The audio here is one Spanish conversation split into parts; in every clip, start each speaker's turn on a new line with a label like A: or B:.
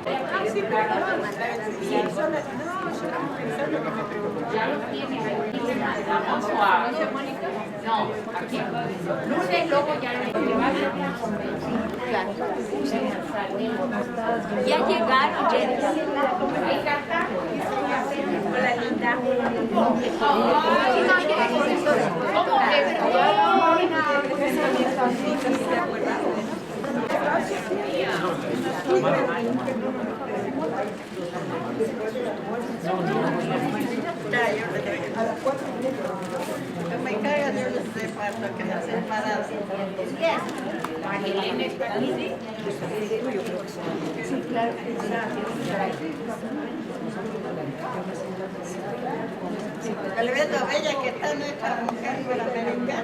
A: Sí, pero no, sí, yo no, pensando que me preguntaba.
B: Ya lo tiene ahí. Vamos a. No, aquí. Lunes, luego ya lo ya llegaron, Jenny.
A: Hola, linda.
B: ¿Cómo
A: Me caga de los repartos que me hacen paradas. Sí, claro. El Beto Bella que está nuestra mujer americana.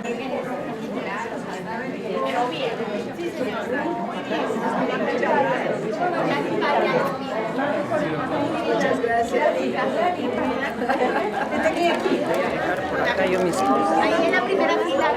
B: Pero bien. Sí, señor.
A: Muchas gracias. Acá yo mis cosas.
B: Ahí en la primera fila,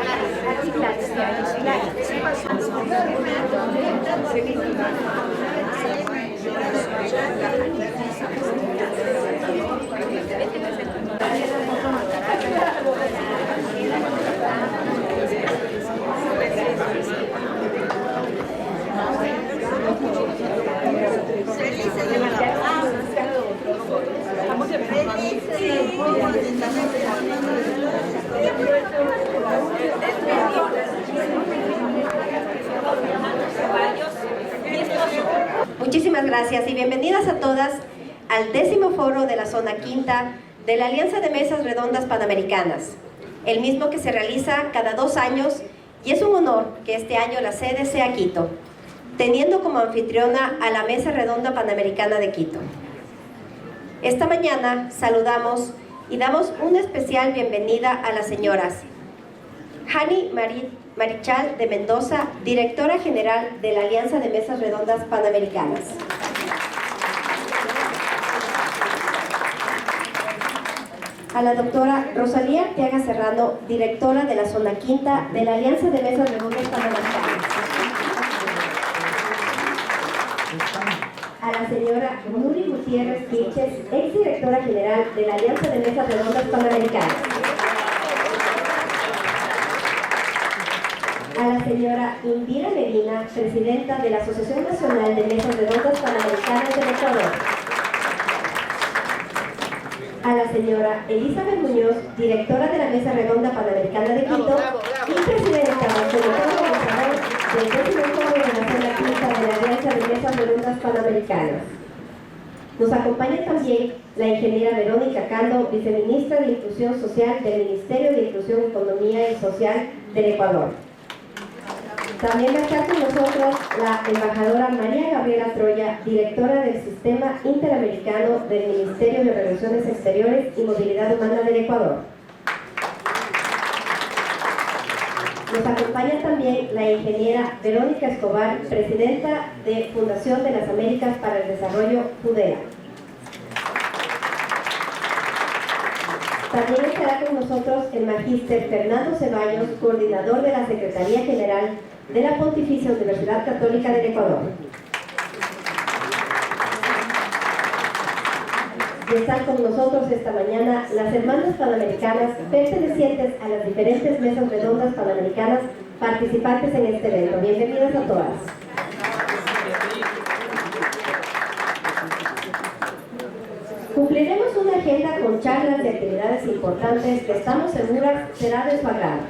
C: Muchísimas gracias y bienvenidas a todas al 10º foro de la Zona Quinta de la Alianza de Mesas Redondas Panamericanas, el mismo que se realiza cada 2 años, y es un honor que este año la sede sea Quito, teniendo como anfitriona a la Mesa Redonda Panamericana de Quito. Esta mañana saludamos y damos una especial bienvenida a las señoras Hani Marichal de Mendoza, directora general de la Alianza de Mesas Redondas Panamericanas. A la doctora Rosalía Arteaga Serrano, directora de la Zona Quinta de la Alianza de Mesas Redondas Panamericanas. A la señora Nuri Gutiérrez Vilches, exdirectora general de la Alianza de Mesas Redondas Panamericanas. A la señora Indira Medina, presidenta de la Asociación Nacional de Mesas Redondas Panamericanas del Ecuador. A la señora Elizabeth Muñoz, directora de la Mesa Redonda Panamericana de Quito y presidenta del comité organizador del 10º foro de la Zona Quinta de la Alianza de Mesas Redondas Panamericanas. Nos acompaña también la ingeniera Verónica Cando, viceministra de Inclusión Social del Ministerio de Inclusión, Economía y Social del Ecuador. También está con nosotros la embajadora María Gabriela Troya, directora del Sistema Interamericano del Ministerio de Relaciones Exteriores y Movilidad Humana del Ecuador. Nos acompaña también la ingeniera Verónica Escobar, presidenta de Fundación de las Américas para el Desarrollo, FUDEA. También estará con nosotros el magíster Fernando Ceballos, coordinador de la Secretaría General de la Pontificia Universidad Católica del Ecuador. Y están con nosotros esta mañana las hermanas panamericanas pertenecientes a las diferentes mesas redondas panamericanas participantes en este evento. Bienvenidas a todas. Cumpliremos una agenda con charlas y actividades importantes que estamos seguras será de su agrado.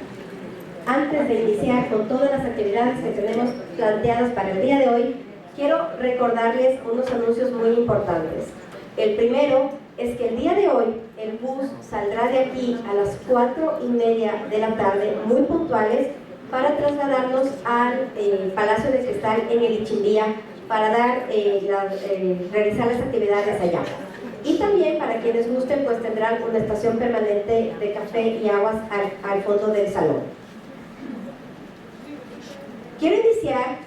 C: Antes de iniciar con todas las actividades que tenemos planteadas para el día de hoy, quiero recordarles unos anuncios muy importantes. El primero es que el día de hoy el bus saldrá de aquí a las 4:30 de la tarde, muy puntuales, para trasladarnos al Palacio de Cristal en el Ichimbía para realizar las actividades allá. Y también para quienes gusten, pues tendrán una estación permanente de café y aguas al fondo del salón. Quiero iniciar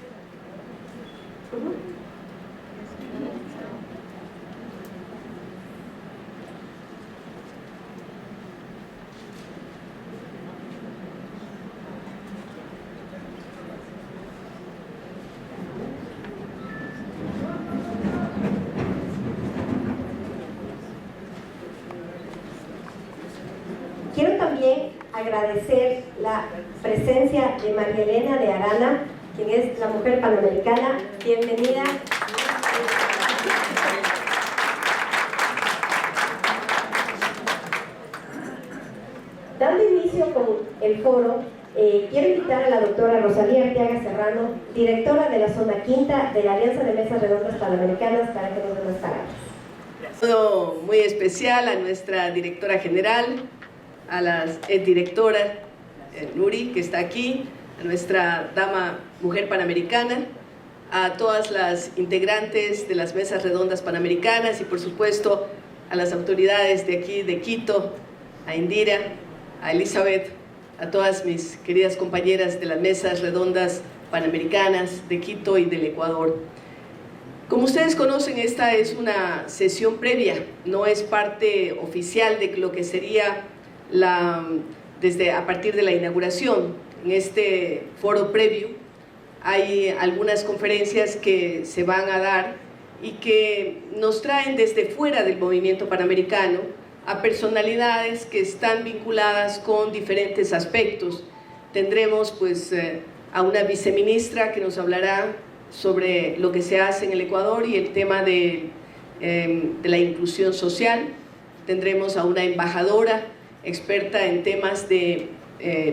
C: agradecer la presencia de María Elena de Arana, quien es la mujer panamericana. Bienvenida. Dando inicio con el foro, quiero invitar a la doctora Rosalía Arteaga Serrano, directora de la Zona Quinta de la Alianza de Mesas Redondas Panamericanas, para que nos dé unas palabras.
D: Un saludo muy especial a nuestra directora general, a la directora Nuri, que está aquí, a nuestra dama mujer panamericana, a todas las integrantes de las mesas redondas panamericanas y por supuesto a las autoridades de aquí de Quito, a Indira, a Elizabeth, a todas mis queridas compañeras de las mesas redondas panamericanas de Quito y del Ecuador. Como ustedes conocen, esta es una sesión previa, no es parte oficial de lo que sería a partir de la inauguración. En este foro previo hay algunas conferencias que se van a dar y que nos traen desde fuera del movimiento panamericano a personalidades que están vinculadas con diferentes aspectos. Tendremos pues a una viceministra que nos hablará sobre lo que se hace en el Ecuador y el tema de la inclusión social. Tendremos a una embajadora experta en temas de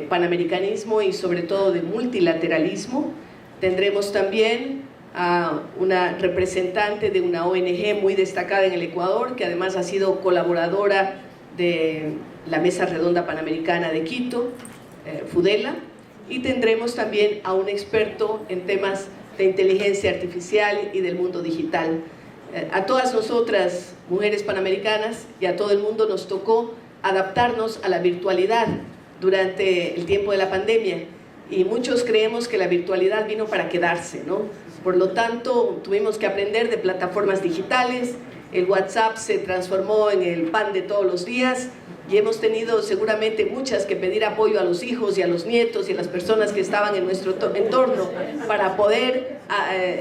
D: panamericanismo y sobre todo de multilateralismo. Tendremos también a una representante de una ONG muy destacada en el Ecuador, que además ha sido colaboradora de la Mesa Redonda Panamericana de Quito, Fudela, y tendremos también a un experto en temas de inteligencia artificial y del mundo digital. A todas nosotras, mujeres panamericanas, y a todo el mundo nos tocó adaptarnos a la virtualidad durante el tiempo de la pandemia, y muchos creemos que la virtualidad vino para quedarse, ¿no? Por lo tanto, tuvimos que aprender de plataformas digitales, el WhatsApp se transformó en el pan de todos los días y hemos tenido seguramente muchas que pedir apoyo a los hijos y a los nietos y a las personas que estaban en nuestro entorno para poder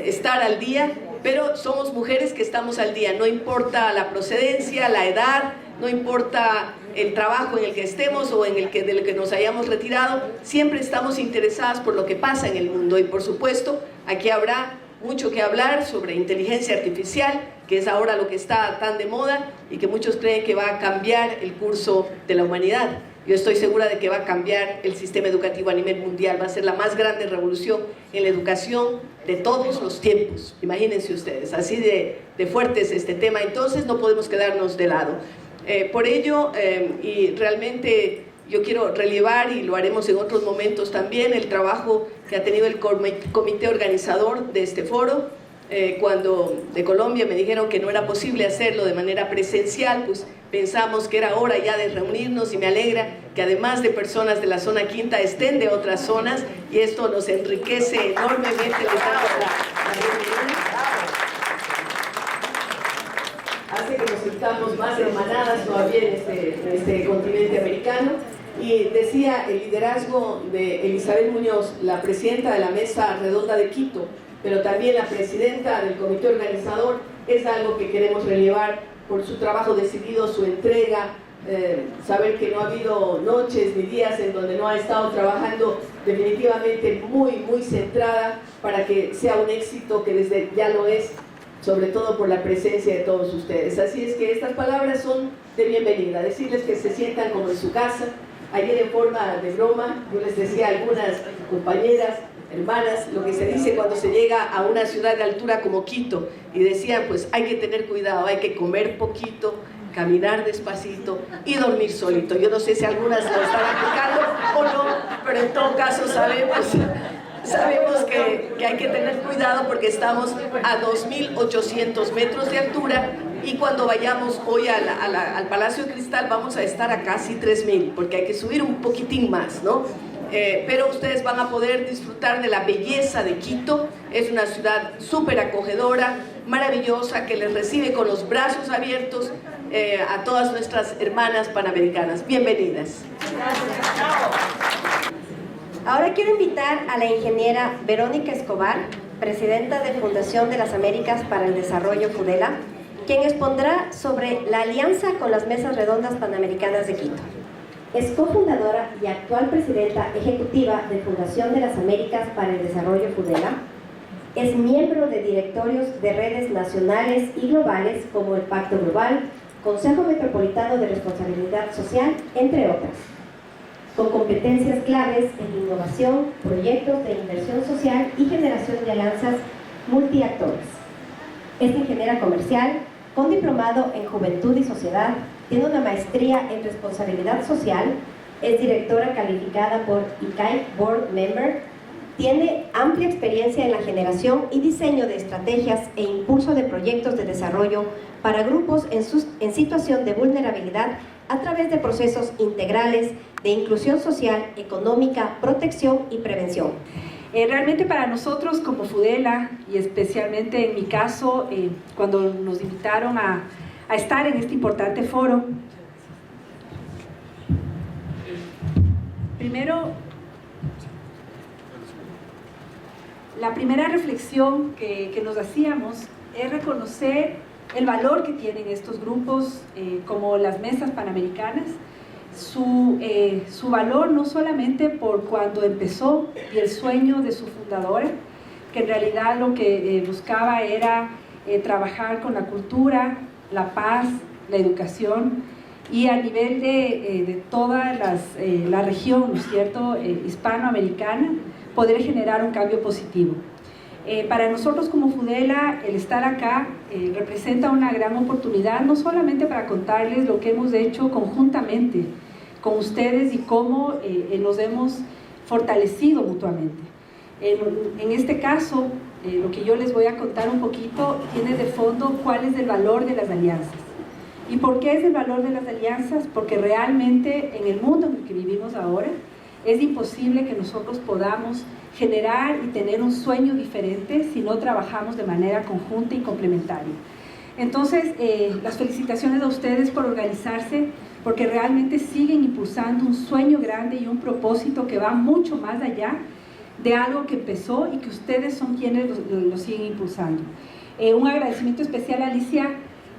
D: estar al día, pero somos mujeres que estamos al día, no importa la procedencia, la edad, no importa el trabajo en el que estemos o del que nos hayamos retirado, siempre estamos interesadas por lo que pasa en el mundo. Y por supuesto, aquí habrá mucho que hablar sobre inteligencia artificial, que es ahora lo que está tan de moda y que muchos creen que va a cambiar el curso de la humanidad. Yo estoy segura de que va a cambiar el sistema educativo a nivel mundial, va a ser la más grande revolución en la educación de todos los tiempos. Imagínense ustedes, así de fuerte es este tema, entonces no podemos quedarnos de lado. Por ello, y realmente yo quiero relevar, y lo haremos en otros momentos también, el trabajo que ha tenido el comité organizador de este foro. Cuando de Colombia me dijeron que no era posible hacerlo de manera presencial, pues pensamos que era hora ya de reunirnos, y me alegra que además de personas de la zona quinta estén de otras zonas, y esto nos enriquece enormemente. Les damos la bienvenida. Hace que nos sintamos más hermanadas todavía en este continente americano. Y decía el liderazgo de Elizabeth Muñoz, la presidenta de la Mesa Redonda de Quito, pero también la presidenta del comité organizador, es algo que queremos relevar por su trabajo decidido, su entrega, saber que no ha habido noches ni días en donde no ha estado trabajando, definitivamente muy centrada para que sea un éxito, que desde ya lo es, sobre todo por la presencia de todos ustedes. Así es que estas palabras son de bienvenida, decirles que se sientan como en su casa. Ayer, en forma de broma, yo les decía a algunas compañeras, hermanas, lo que se dice cuando se llega a una ciudad de altura como Quito, y decían, pues hay que tener cuidado, hay que comer poquito, caminar despacito y dormir solito. Yo no sé si algunas lo están aplicando o no, pero en todo caso sabemos que hay que tener cuidado porque estamos a 2.800 metros de altura, y cuando vayamos hoy al Palacio de Cristal vamos a estar a casi 3.000, porque hay que subir un poquitín más, ¿no? Pero ustedes van a poder disfrutar de la belleza de Quito. Es una ciudad súper acogedora, maravillosa, que les recibe con los brazos abiertos a todas nuestras hermanas panamericanas. Bienvenidas.
C: Ahora quiero invitar a la ingeniera Verónica Escobar, presidenta de Fundación de las Américas para el Desarrollo, Fudela, quien expondrá sobre la alianza con las Mesas Redondas Panamericanas de Quito. Es cofundadora y actual presidenta ejecutiva de Fundación de las Américas para el Desarrollo FUDELA. Es miembro de directorios de redes nacionales y globales como el Pacto Global, Consejo Metropolitano de Responsabilidad Social, entre otras, con competencias claves en innovación, proyectos de inversión social y generación de alianzas multiactores. Es ingeniera comercial, con diplomado en Juventud y Sociedad, tiene una maestría en Responsabilidad Social, es directora calificada por ICAI Board Member, tiene amplia experiencia en la generación y diseño de estrategias e impulso de proyectos de desarrollo para grupos en situación de vulnerabilidad a través de procesos integrales de inclusión social, económica, protección y prevención.
A: Realmente para nosotros como FUDELA, y especialmente en mi caso, cuando nos invitaron a estar en este importante foro, primero, la primera reflexión que nos hacíamos es reconocer el valor que tienen estos grupos como las mesas panamericanas, su valor no solamente por cuando empezó y el sueño de su fundadora, que en realidad lo que buscaba era trabajar con la cultura, la paz, la educación y a nivel de toda la región, ¿no es cierto?, hispanoamericana, poder generar un cambio positivo. Para nosotros como FUDELA, el estar acá representa una gran oportunidad, no solamente para contarles lo que hemos hecho conjuntamente con ustedes y cómo nos hemos fortalecido mutuamente. En este caso, lo que yo les voy a contar un poquito tiene de fondo cuál es el valor de las alianzas. ¿Y por qué es el valor de las alianzas? Porque realmente en el mundo en el que vivimos ahora es imposible que nosotros podamos generar y tener un sueño diferente si no trabajamos de manera conjunta y complementaria. Entonces, las felicitaciones a ustedes por organizarse, porque realmente siguen impulsando un sueño grande y un propósito que va mucho más allá de algo que empezó y que ustedes son quienes lo siguen impulsando. Un agradecimiento especial a Alicia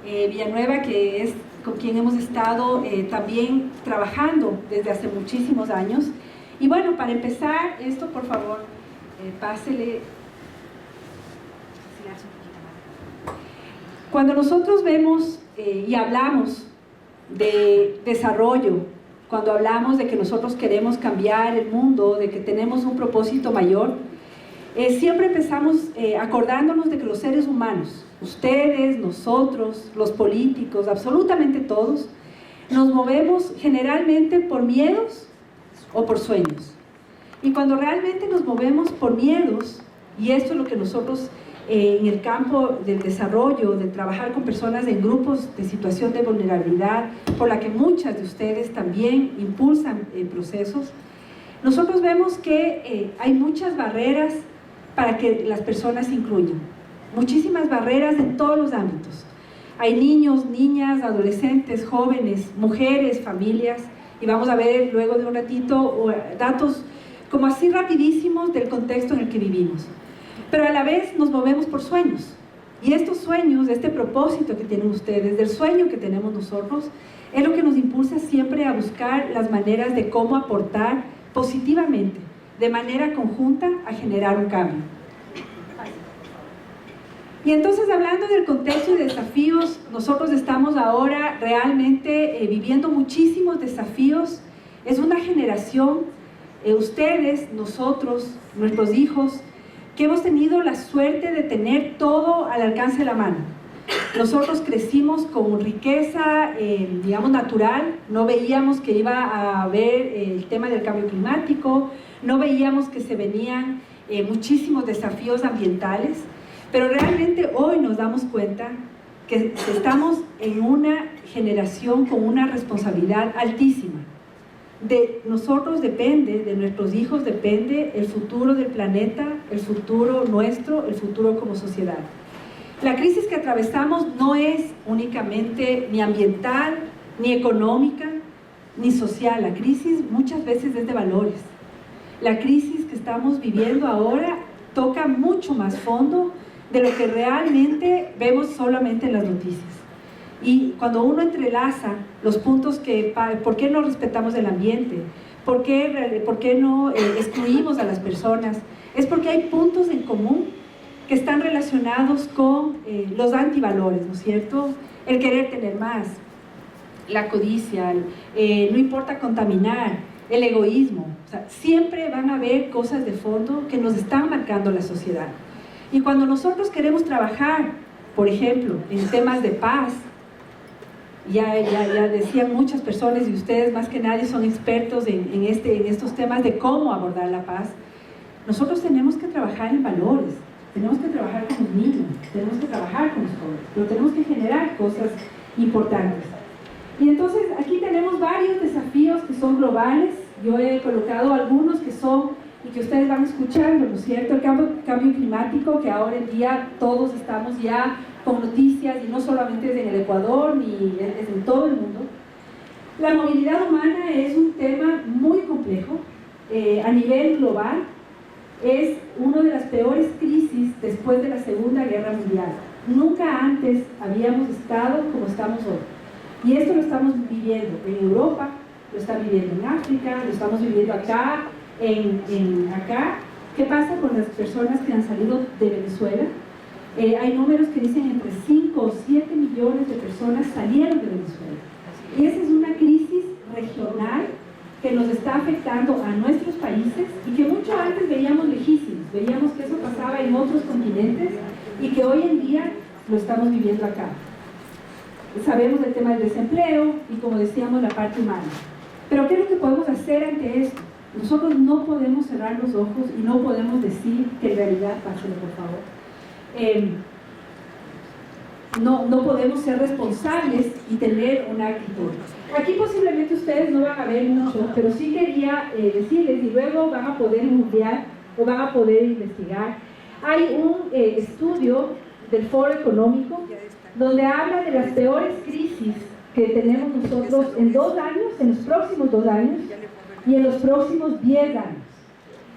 A: Villanueva, que es con quien hemos estado también trabajando desde hace muchísimos años. Y bueno, para empezar, esto por favor, pásele. Cuando nosotros vemos y hablamos de desarrollo, cuando hablamos de que nosotros queremos cambiar el mundo, de que tenemos un propósito mayor, siempre empezamos acordándonos de que los seres humanos, ustedes, nosotros, los políticos, absolutamente todos, nos movemos generalmente por miedos o por sueños. Y cuando realmente nos movemos por miedos, y esto es lo que nosotros en el campo del desarrollo, de trabajar con personas en grupos de situación de vulnerabilidad, por la que muchas de ustedes también impulsan procesos, nosotros vemos que hay muchas barreras para que las personas se incluyan, muchísimas barreras en todos los ámbitos. Hay niños, niñas, adolescentes, jóvenes, mujeres, familias, y vamos a ver luego de un ratito datos como así rapidísimos del contexto en el que vivimos. Pero a la vez nos movemos por sueños, y estos sueños, este propósito que tienen ustedes, del sueño que tenemos nosotros, es lo que nos impulsa siempre a buscar las maneras de cómo aportar positivamente, de manera conjunta, a generar un cambio. Y entonces, hablando del contexto y desafíos, nosotros estamos ahora realmente viviendo muchísimos desafíos. Es una generación, ustedes, nosotros, nuestros hijos, que hemos tenido la suerte de tener todo al alcance de la mano. Nosotros crecimos con riqueza, digamos, natural. No veíamos que iba a haber el tema del cambio climático, no veíamos que se venían muchísimos desafíos ambientales, pero realmente hoy nos damos cuenta que estamos en una generación con una responsabilidad altísima. De nosotros depende, de nuestros hijos depende el futuro del planeta, el futuro nuestro, el futuro como sociedad. La crisis que atravesamos no es únicamente ni ambiental, ni económica, ni social. La crisis muchas veces es de valores. La crisis que estamos viviendo ahora toca mucho más fondo de lo que realmente vemos solamente en las noticias. Y cuando uno entrelaza los puntos ¿por qué no respetamos el ambiente? ¿Por qué no excluimos a las personas? Es porque hay puntos en común que están relacionados con los antivalores, ¿no es cierto? El querer tener más, la codicia, no importa contaminar, el egoísmo. O sea, siempre van a haber cosas de fondo que nos están marcando la sociedad. Y cuando nosotros queremos trabajar, por ejemplo, en temas de paz, ya decían muchas personas, y ustedes más que nadie son expertos en estos temas de cómo abordar la paz, nosotros tenemos que trabajar en valores, tenemos que trabajar con los niños, tenemos que trabajar con los jóvenes, pero tenemos que generar cosas importantes. Y entonces aquí tenemos varios desafíos que son globales. Yo he colocado algunos que son, y que ustedes van escuchando, ¿no es cierto? El cambio climático, que ahora en día todos estamos ya con noticias, y no solamente en el Ecuador, ni en todo el mundo. La movilidad humana es un tema muy complejo, a nivel global. Es una de las peores crisis después de la Segunda Guerra Mundial. Nunca antes habíamos estado como estamos hoy. Y esto lo estamos viviendo en Europa, lo están viviendo en África, lo estamos viviendo acá, acá. ¿Qué pasa con las personas que han salido de Venezuela? Hay números que dicen entre 5 o 7 millones de personas salieron de Venezuela. Y esa es una crisis regional que nos está afectando a nuestros países y que mucho antes veíamos lejísimos, veíamos que eso pasaba en otros continentes y que hoy en día lo estamos viviendo acá. Sabemos el tema del desempleo y, como decíamos, la parte humana. Pero ¿qué es lo que podemos hacer ante esto? Nosotros no podemos cerrar los ojos y no podemos decir que en realidad, páselo por favor, no podemos ser responsables y tener una actitud. Aquí posiblemente ustedes no van a ver mucho, pero sí quería decirles, y luego van a poder googlear o van a poder investigar. Hay un estudio del Foro Económico donde habla de las peores crisis que tenemos nosotros en 2 años, en los próximos 2 años y en los próximos 10 años.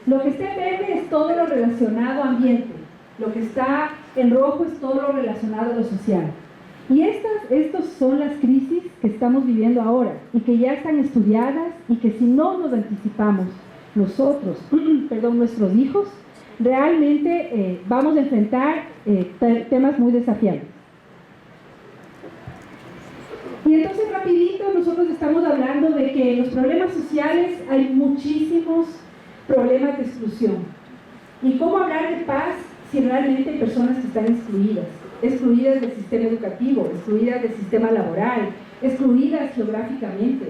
A: Lo que está en verde es todo lo relacionado a ambiente, lo que está en rojo es todo lo relacionado a lo social. Y estas son las crisis que estamos viviendo ahora y que ya están estudiadas y que si no nos anticipamos nosotros, nuestros hijos, realmente vamos a enfrentar temas muy desafiantes. Y entonces rapidito nosotros estamos hablando de que en los problemas sociales hay muchísimos problemas de exclusión. ¿Y cómo hablar de paz si realmente hay personas que están excluidas del sistema educativo, excluidas del sistema laboral, excluidas geográficamente?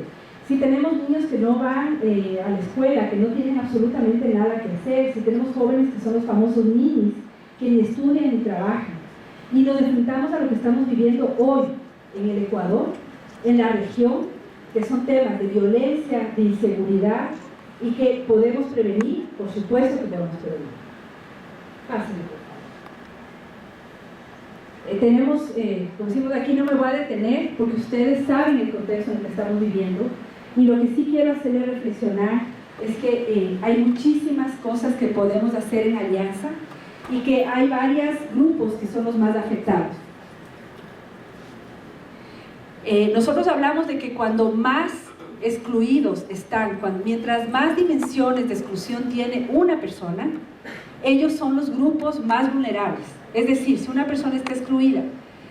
A: Si tenemos niños que no van a la escuela, que no tienen absolutamente nada que hacer, si tenemos jóvenes que son los famosos ninis, que ni estudian ni trabajan, y nos enfrentamos a lo que estamos viviendo hoy en el Ecuador, en la región, que son temas de violencia, de inseguridad, y que podemos prevenir, por supuesto que podemos prevenir. Pásenme, por favor. Tenemos, como decimos aquí, no me voy a detener, porque ustedes saben el contexto en el que estamos viviendo, y lo que sí quiero hacerles reflexionar es que hay muchísimas cosas que podemos hacer en alianza, y que hay varios grupos que son los más afectados. Nosotros hablamos de que cuando más excluidos están, mientras más dimensiones de exclusión tiene una persona, ellos son los grupos más vulnerables. Es decir, si una persona está excluida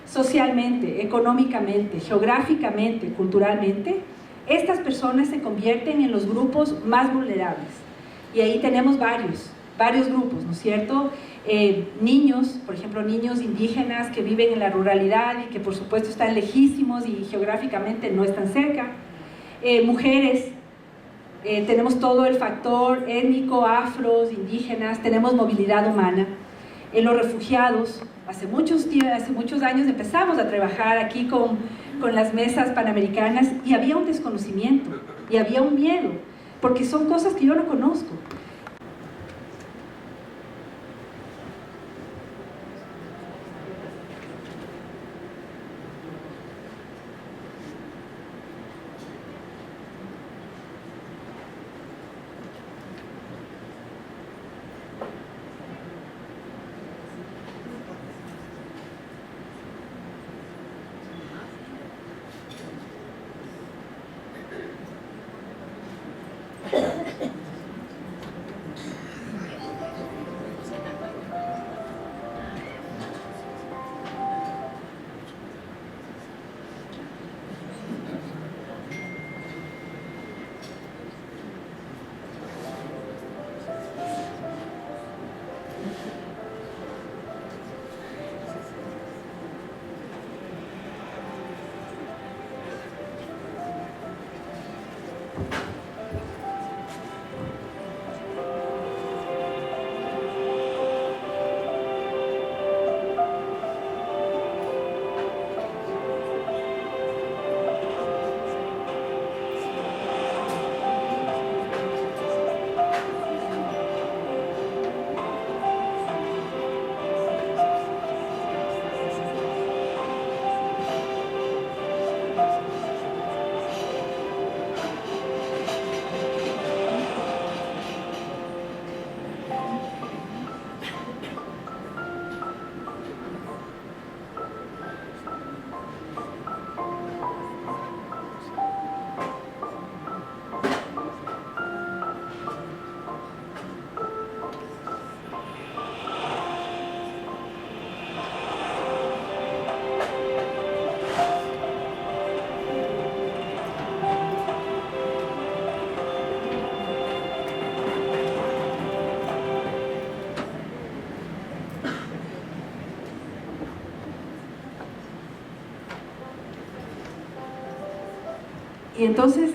A: socialmente, económicamente, geográficamente, culturalmente, estas personas se convierten en los grupos más vulnerables. Y ahí tenemos varios grupos, ¿no es cierto? Niños, por ejemplo, niños indígenas que viven en la ruralidad y que por supuesto están lejísimos y geográficamente no están cerca. Mujeres, tenemos todo el factor étnico, afros, indígenas, tenemos movilidad humana. En los refugiados, hace muchos años empezamos a trabajar aquí con las mesas panamericanas y había un desconocimiento y había un miedo, porque son cosas que yo no conozco. Y entonces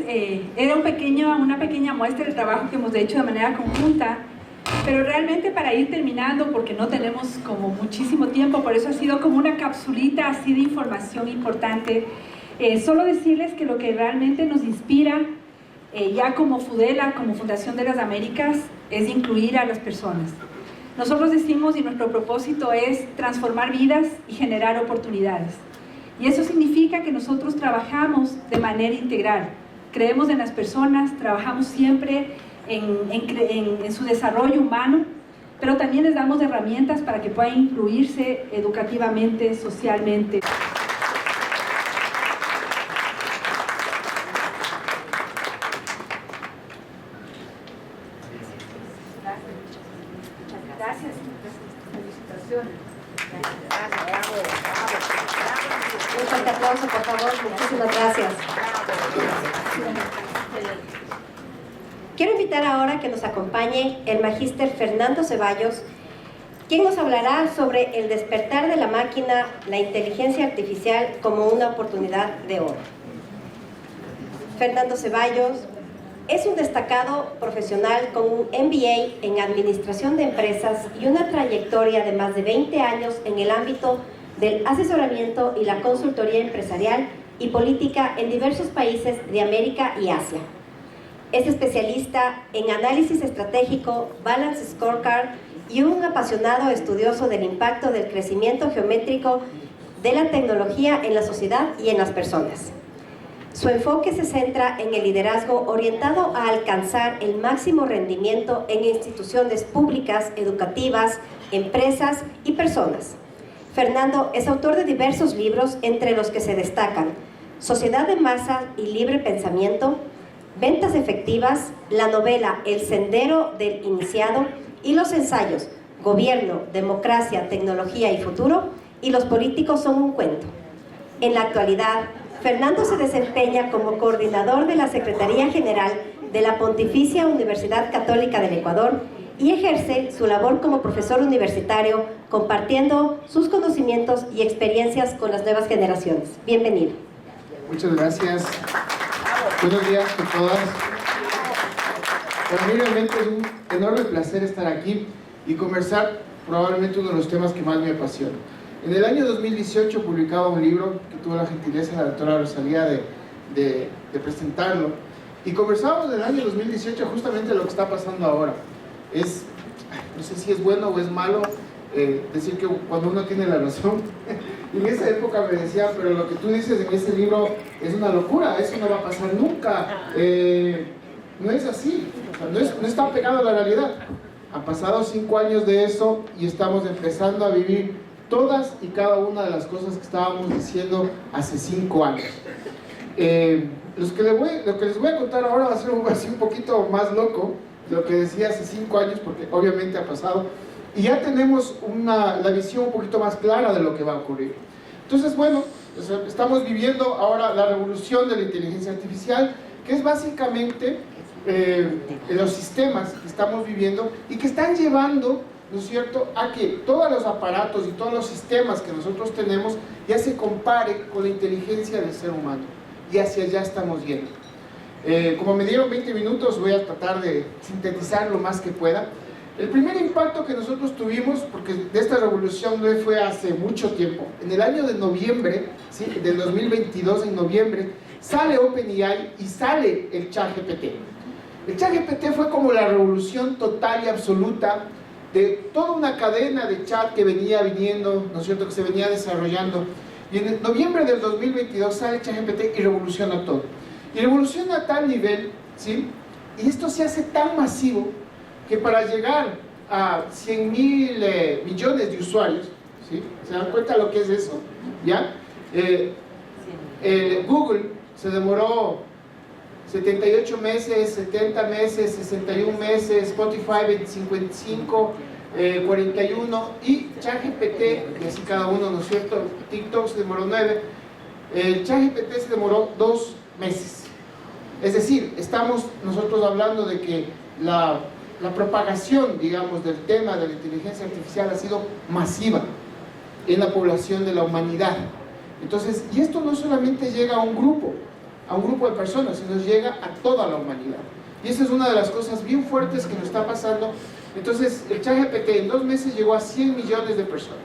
A: era una pequeña muestra del trabajo que hemos hecho de manera conjunta, pero realmente para ir terminando, porque no tenemos como muchísimo tiempo, por eso ha sido como una capsulita así de información importante. Solo decirles que lo que realmente nos inspira, ya como FUDELA, como Fundación de las Américas, es incluir a las personas. Nosotros decimos, y nuestro propósito es transformar vidas y generar oportunidades. Y eso significa que nosotros trabajamos de manera integral. Creemos en las personas, trabajamos siempre en su desarrollo humano, pero también les damos herramientas para que puedan incluirse educativamente, socialmente. Gracias. Felicitaciones.
C: Un fuerte aplauso, por favor. Muchísimas gracias. Quiero invitar ahora que nos acompañe el magíster Fernando Ceballos, quien nos hablará sobre el despertar de la máquina, la inteligencia artificial como una oportunidad de oro. Fernando Ceballos es un destacado profesional con un MBA en Administración de Empresas y una trayectoria de más de 20 años en el ámbito del asesoramiento y la consultoría empresarial y política en diversos países de América y Asia. Es especialista en análisis estratégico, balance scorecard y un apasionado estudioso del impacto del crecimiento geométrico de la tecnología en la sociedad y en las personas. Su enfoque se centra en el liderazgo orientado a alcanzar el máximo rendimiento en instituciones públicas, educativas, empresas y personas. Fernando es autor de diversos libros, entre los que se destacan Sociedad de Masa y Libre Pensamiento, Ventas Efectivas, la novela El Sendero del Iniciado y los ensayos Gobierno, Democracia, Tecnología y Futuro y Los políticos son un cuento. En la actualidad, Fernando se desempeña como coordinador de la Secretaría General de la Pontificia Universidad Católica del Ecuador y ejerce su labor como profesor universitario, compartiendo sus conocimientos y experiencias con las nuevas generaciones. Bienvenido.
E: Muchas gracias. Buenos días a todas. Para mí realmente es un enorme placer estar aquí y conversar probablemente uno de los temas que más me apasiona. En el año 2018 publicaba un libro que tuvo la gentileza de la doctora Rosalía de presentarlo, y conversábamos en el año 2018 justamente de lo que está pasando ahora. No sé si es bueno o es malo decir que cuando uno tiene la razón. En esa época me decían, pero lo que tú dices en ese libro es una locura, eso no va a pasar nunca. No es así, o sea, no está pegado a la realidad. Han pasado 5 años de eso y estamos empezando a vivir todas y cada una de las cosas que estábamos diciendo hace 5 años. Lo que les voy a contar ahora va a ser así un poquito más loco de lo que decía hace 5 años, porque obviamente ha pasado, y ya tenemos la visión un poquito más clara de lo que va a ocurrir. Entonces, bueno, estamos viviendo ahora la revolución de la inteligencia artificial, que es básicamente los sistemas que estamos viviendo y que están llevando, ¿no es cierto?, a que todos los aparatos y todos los sistemas que nosotros tenemos ya se compare con la inteligencia del ser humano, y hacia allá estamos yendo. Como me dieron 20 minutos, voy a tratar de sintetizar lo más que pueda. El primer impacto que nosotros tuvimos, porque de esta revolución no fue hace mucho tiempo, en el año de noviembre, ¿sí?, del 2022, en noviembre, sale OpenAI y sale el ChatGPT. El ChatGPT fue como la revolución total y absoluta de toda una cadena de chat que venía viniendo, ¿no es cierto?, que se venía desarrollando. Y en noviembre del 2022 sale ChatGPT y revoluciona todo. Y revoluciona a tal nivel, ¿sí?, y esto se hace tan masivo que para llegar a 100.000 millones de usuarios, ¿sí?, ¿se dan cuenta lo que es eso? ¿Ya? Google se demoró 78 meses, 70 meses, 61 meses, Spotify 55, 41, y ChatGPT, y así cada uno, ¿no es cierto? TikTok se demoró 9, ChatGPT se demoró 2 meses. Es decir, estamos nosotros hablando de que la propagación, digamos, del tema de la inteligencia artificial ha sido masiva en la población de la humanidad. Entonces, y esto no solamente llega a un grupo, a un grupo de personas, sino llega a toda la humanidad. Y esa es una de las cosas bien fuertes que nos está pasando. Entonces, el ChatGPT en 2 meses llegó a 100 millones de personas.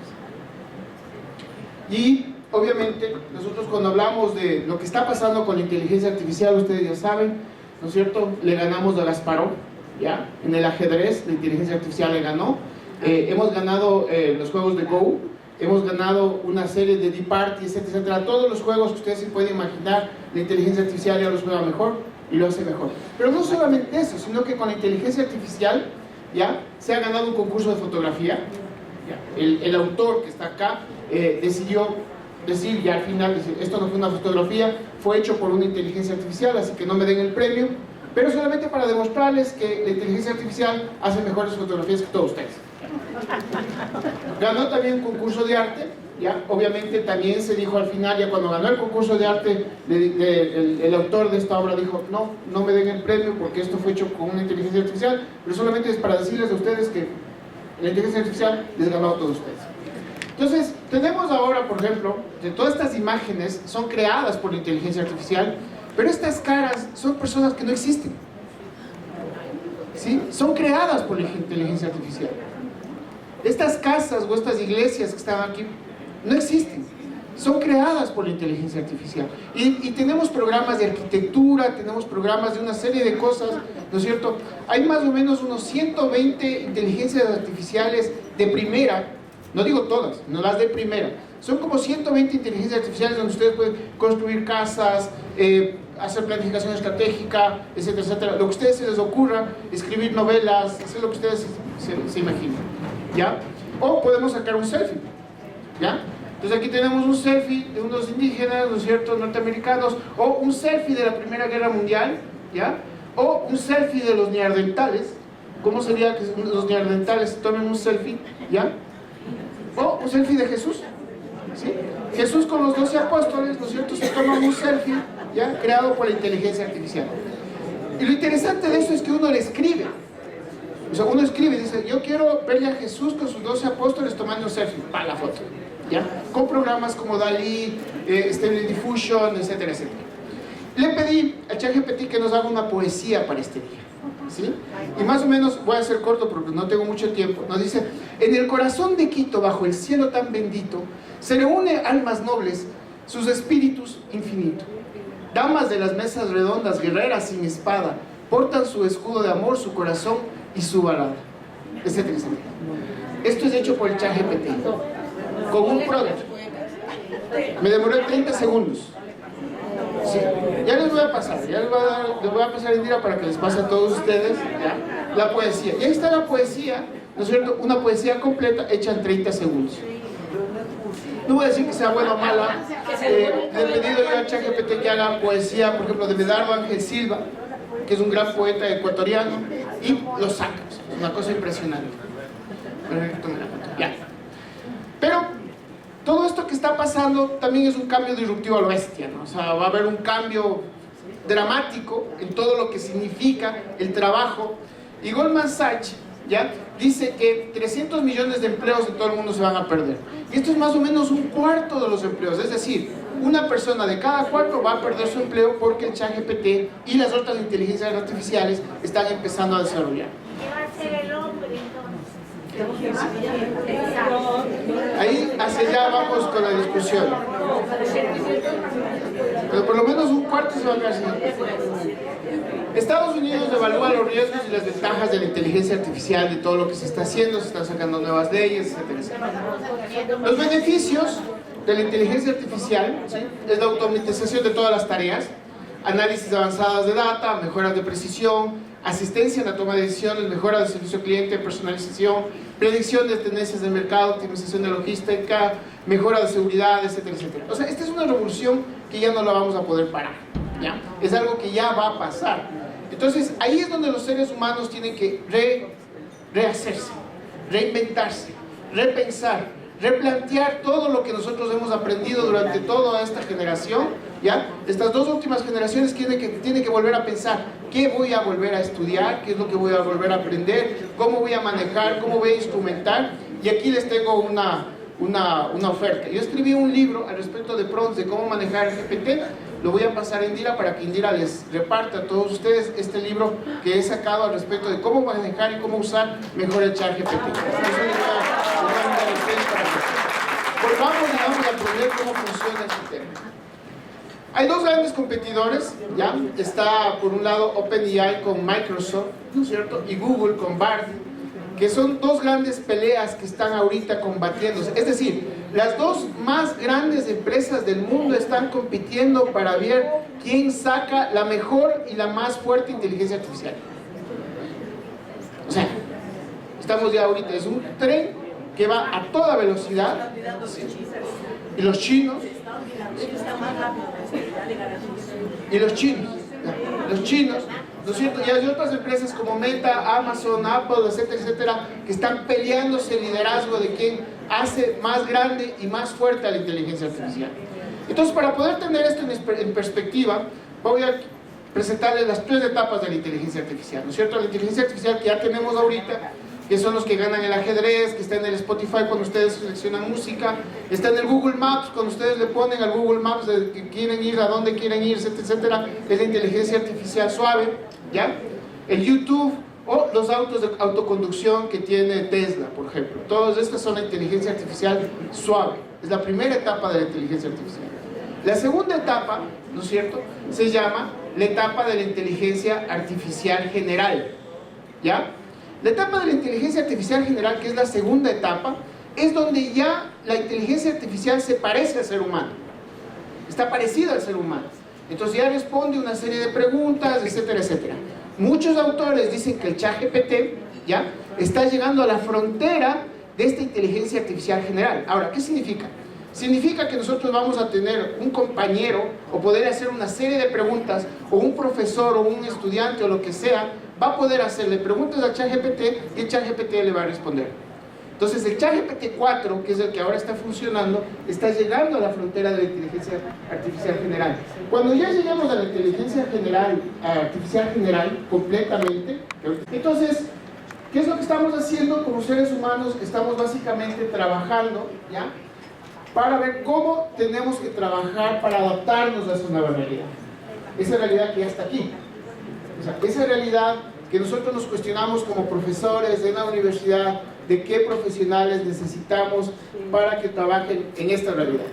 E: Y obviamente, nosotros cuando hablamos de lo que está pasando con la inteligencia artificial, ustedes ya saben, ¿no es cierto? Le ganamos a Kasparov, ¿ya? En el ajedrez, la inteligencia artificial le ganó. Hemos ganado los juegos de Go, hemos ganado una serie de Deep Party, etcétera, etcétera. Todos los juegos que ustedes se pueden imaginar, la inteligencia artificial ya los juega mejor y lo hace mejor. Pero no solamente eso, sino que con la inteligencia artificial, ¿ya? Se ha ganado un concurso de fotografía. ¿Ya? El autor que está acá decidió decir, ya al final, decir, esto no fue una fotografía, fue hecho por una inteligencia artificial, así que no me den el premio, pero solamente para demostrarles que la inteligencia artificial hace mejores fotografías que todos ustedes. Ganó también un concurso de arte, ¿ya? Obviamente también se dijo al final, ya cuando ganó el concurso de arte, el autor de esta obra dijo, no me den el premio porque esto fue hecho con una inteligencia artificial, pero solamente es para decirles a ustedes que la inteligencia artificial les ganó a todos ustedes. Entonces, tenemos ahora, por ejemplo, que todas estas imágenes son creadas por la inteligencia artificial, pero estas caras son personas que no existen, ¿sí? Son creadas por la inteligencia artificial. Estas casas o estas iglesias que están aquí no existen, son creadas por la inteligencia artificial. Y tenemos programas de arquitectura, tenemos programas de una serie de cosas, ¿no es cierto? Hay más o menos unos 120 inteligencias artificiales de primera. No digo todas, no las de primera. Son como 120 inteligencias artificiales donde ustedes pueden construir casas, hacer planificación estratégica, etcétera, etcétera. Lo que a ustedes se les ocurra, escribir novelas, hacer lo que ustedes se imaginen, ¿ya? O podemos sacar un selfie, ¿ya? Entonces aquí tenemos un selfie de unos indígenas, ¿no es cierto?, norteamericanos, o un selfie de la Primera Guerra Mundial, ¿ya? O un selfie de los neandertales. ¿Cómo sería que los neandertales tomen un selfie, ¿ya? O un selfie de Jesús, ¿sí? Jesús con los 12 apóstoles, ¿no es cierto?, se toma un selfie, ¿ya?, creado por la inteligencia artificial. Y lo interesante de eso es que uno le escribe. O sea, uno escribe y dice, yo quiero verle a Jesús con sus 12 apóstoles tomando un selfie, para la foto, ¿ya? Con programas como DALL-E, Stable Diffusion, etcétera, etcétera. Le pedí a ChatGPT que nos haga una poesía para este día, ¿sí? Y más o menos, voy a ser corto porque no tengo mucho tiempo, nos dice, en el corazón de Quito, bajo el cielo tan bendito, se reúne almas nobles, sus espíritus infinitos. Damas de las mesas redondas, guerreras sin espada, portan su escudo de amor, su corazón y su balada, etcétera, etcétera. Esto es hecho por el ChatGPT, con un prompt. Me demoré 30 segundos. Sí. Ya les voy a pasar, les voy a pasar Indira para que les pase a todos ustedes, ¿ya?, la poesía. Y ahí está la poesía, ¿no es cierto? Una poesía completa hecha en 30 segundos. No voy a decir que sea buena o mala. Le he pedido yo a ChatGPT que haga poesía, por ejemplo, de Medardo Ángel Silva, que es un gran poeta ecuatoriano, y lo saca. Es una cosa impresionante. Ya. Pero todo esto que está pasando también es un cambio disruptivo a lo bestia, ¿no? O sea, va a haber un cambio dramático en todo lo que significa el trabajo. Y Goldman Sachs, ¿ya?, dice que 300 millones de empleos en todo el mundo se van a perder. Y esto es más o menos un cuarto de los empleos. Es decir, una persona de cada 4 va a perder su empleo porque el ChatGPT y las otras inteligencias artificiales están empezando a desarrollar.
F: ¿Qué va a hacer el hombre entonces?
E: Ahí hacia allá vamos con la discusión. Pero por lo menos un cuarto se va a quedar sin empleo. Estados Unidos evalúa los riesgos y las ventajas de la inteligencia artificial, de todo lo que se está haciendo, se están sacando nuevas leyes, etcétera, etcétera. Los beneficios de la inteligencia artificial, ¿sí?, es la automatización de todas las tareas, análisis avanzadas de data, mejoras de precisión, asistencia en la toma de decisiones, mejora del servicio al cliente, personalización, predicción de tendencias de mercado, optimización de logística, mejora de seguridad, etcétera, etcétera. O sea, esta es una revolución que ya no la vamos a poder parar, ¿ya? Es algo que ya va a pasar. Entonces, ahí es donde los seres humanos tienen que rehacerse, reinventarse, repensar, replantear todo lo que nosotros hemos aprendido durante toda esta generación, ¿ya? Estas 2 últimas generaciones tienen que volver a pensar qué voy a volver a estudiar, qué es lo que voy a volver a aprender, cómo voy a manejar, cómo voy a instrumentar. Y aquí les tengo una oferta. Yo escribí un libro al respecto de prompts, de cómo manejar el GPT, lo voy a pasar a Indira para que Indira les reparte a todos ustedes este libro que he sacado al respecto de cómo manejar y cómo usar mejor el ChatGPT. Volvamos, digamos, a aprender cómo funciona este tema. Hay dos grandes competidores, ¿ya? Está por un lado OpenAI con Microsoft, ¿no es cierto? Y Google con Bard, que son dos grandes peleas que están ahorita combatiéndose. Es decir, las dos más grandes empresas del mundo están compitiendo para ver quién saca la mejor y la más fuerte inteligencia artificial. O sea, estamos ya ahorita, es un tren que va a toda velocidad, ¿sí? Y los chinos, ¿no es cierto? Y hay otras empresas como Meta, Amazon, Apple, etcétera, etcétera, que están peleándose el liderazgo de quién hace más grande y más fuerte a la inteligencia artificial. Entonces, para poder tener esto en perspectiva, voy a presentarles las 3 etapas de la inteligencia artificial, ¿no es cierto? La inteligencia artificial que ya tenemos ahorita, que son los que ganan el ajedrez, que está en el Spotify cuando ustedes seleccionan música, está en el Google Maps, cuando ustedes le ponen al Google Maps de que quieren ir, a dónde quieren ir, etcétera, etcétera, es la inteligencia artificial suave, ¿ya? El YouTube o los autos de autoconducción que tiene Tesla, por ejemplo. Todas estas son la inteligencia artificial suave. Es la primera etapa de la inteligencia artificial. La segunda etapa, ¿no es cierto?, se llama la etapa de la inteligencia artificial general, ¿ya? La etapa de la inteligencia artificial general, que es la segunda etapa, es donde ya la inteligencia artificial se parece al ser humano. Está parecida al ser humano. Entonces ya responde una serie de preguntas, etcétera, etcétera. Muchos autores dicen que el ChatGPT ya está llegando a la frontera de esta inteligencia artificial general. Ahora, ¿qué significa? Significa que nosotros vamos a tener un compañero o poder hacer una serie de preguntas, o un profesor o un estudiante o lo que sea va a poder hacerle preguntas al ChatGPT y el ChatGPT le va a responder. Entonces el ChatGPT 4, que es el que ahora está funcionando, está llegando a la frontera de la inteligencia artificial general. Cuando ya lleguemos a la inteligencia artificial general completamente, entonces, ¿qué es lo que estamos haciendo como seres humanos? Estamos básicamente trabajando, ¿ya?, para ver cómo tenemos que trabajar para adaptarnos a esa nueva realidad. Esa realidad que ya está aquí. O sea, esa realidad que nosotros nos cuestionamos como profesores de la universidad, de qué profesionales necesitamos para que trabajen en esta realidad.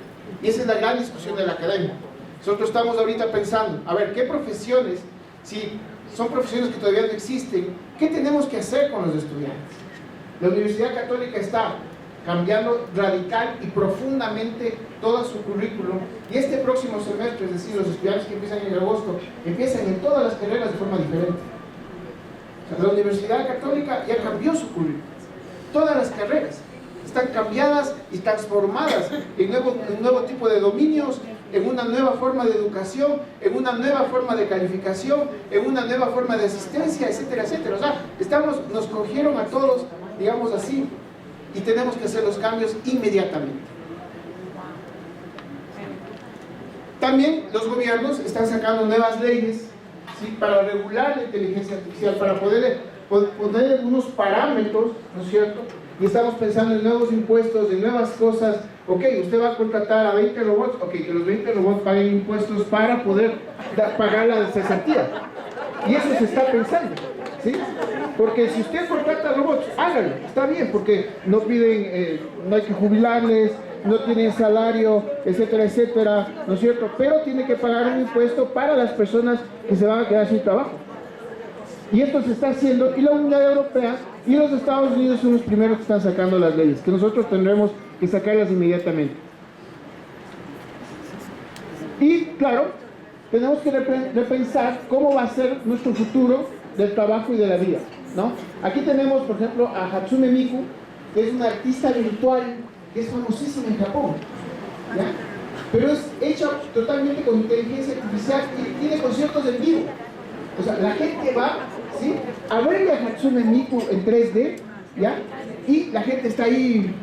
E: Y esa es la gran discusión de la academia. Nosotros estamos ahorita pensando, a ver, ¿qué profesiones, si son profesiones que todavía no existen, qué tenemos que hacer con los estudiantes? La Universidad Católica está cambiando radical y profundamente todo su currículum, y este próximo semestre, es decir, los estudiantes que empiezan en agosto, empiezan en todas las carreras de forma diferente. O sea, la Universidad Católica ya cambió su currículum. Todas las carreras están cambiadas y transformadas en un nuevo tipo de dominios, en una nueva forma de educación, en una nueva forma de calificación, en una nueva forma de asistencia, etcétera, etcétera. O sea, nos cogieron a todos, digamos así, y tenemos que hacer los cambios inmediatamente. También los gobiernos están sacando nuevas leyes, ¿sí?, para regular la inteligencia artificial, para poner unos parámetros, ¿no es cierto? Y estamos pensando en nuevos impuestos, en nuevas cosas. Ok, usted va a contratar a 20 robots, ok, que los 20 robots paguen impuestos para poder pagar la cesantía. Y eso se está pensando, ¿sí? Porque si usted contrata robots, hágalo, está bien, porque no piden, no hay que jubilarles, no tienen salario, etcétera, etcétera, ¿no es cierto? Pero tiene que pagar un impuesto para las personas que se van a quedar sin trabajo. Y esto se está haciendo, y la Unión Europea y los Estados Unidos son los primeros que están sacando las leyes, que nosotros tendremos que sacarlas inmediatamente. Y claro, tenemos que repensar cómo va a ser nuestro futuro del trabajo y de la vida, ¿no? Aquí tenemos, por ejemplo, a Hatsune Miku, que es una artista virtual que es famosísima en Japón, ¿ya? Pero es hecha totalmente con inteligencia artificial y tiene conciertos en vivo. O sea, la gente va, ¿sí?, a verle a Hatsune Miku en 3D, ¿ya? Y la gente está ahí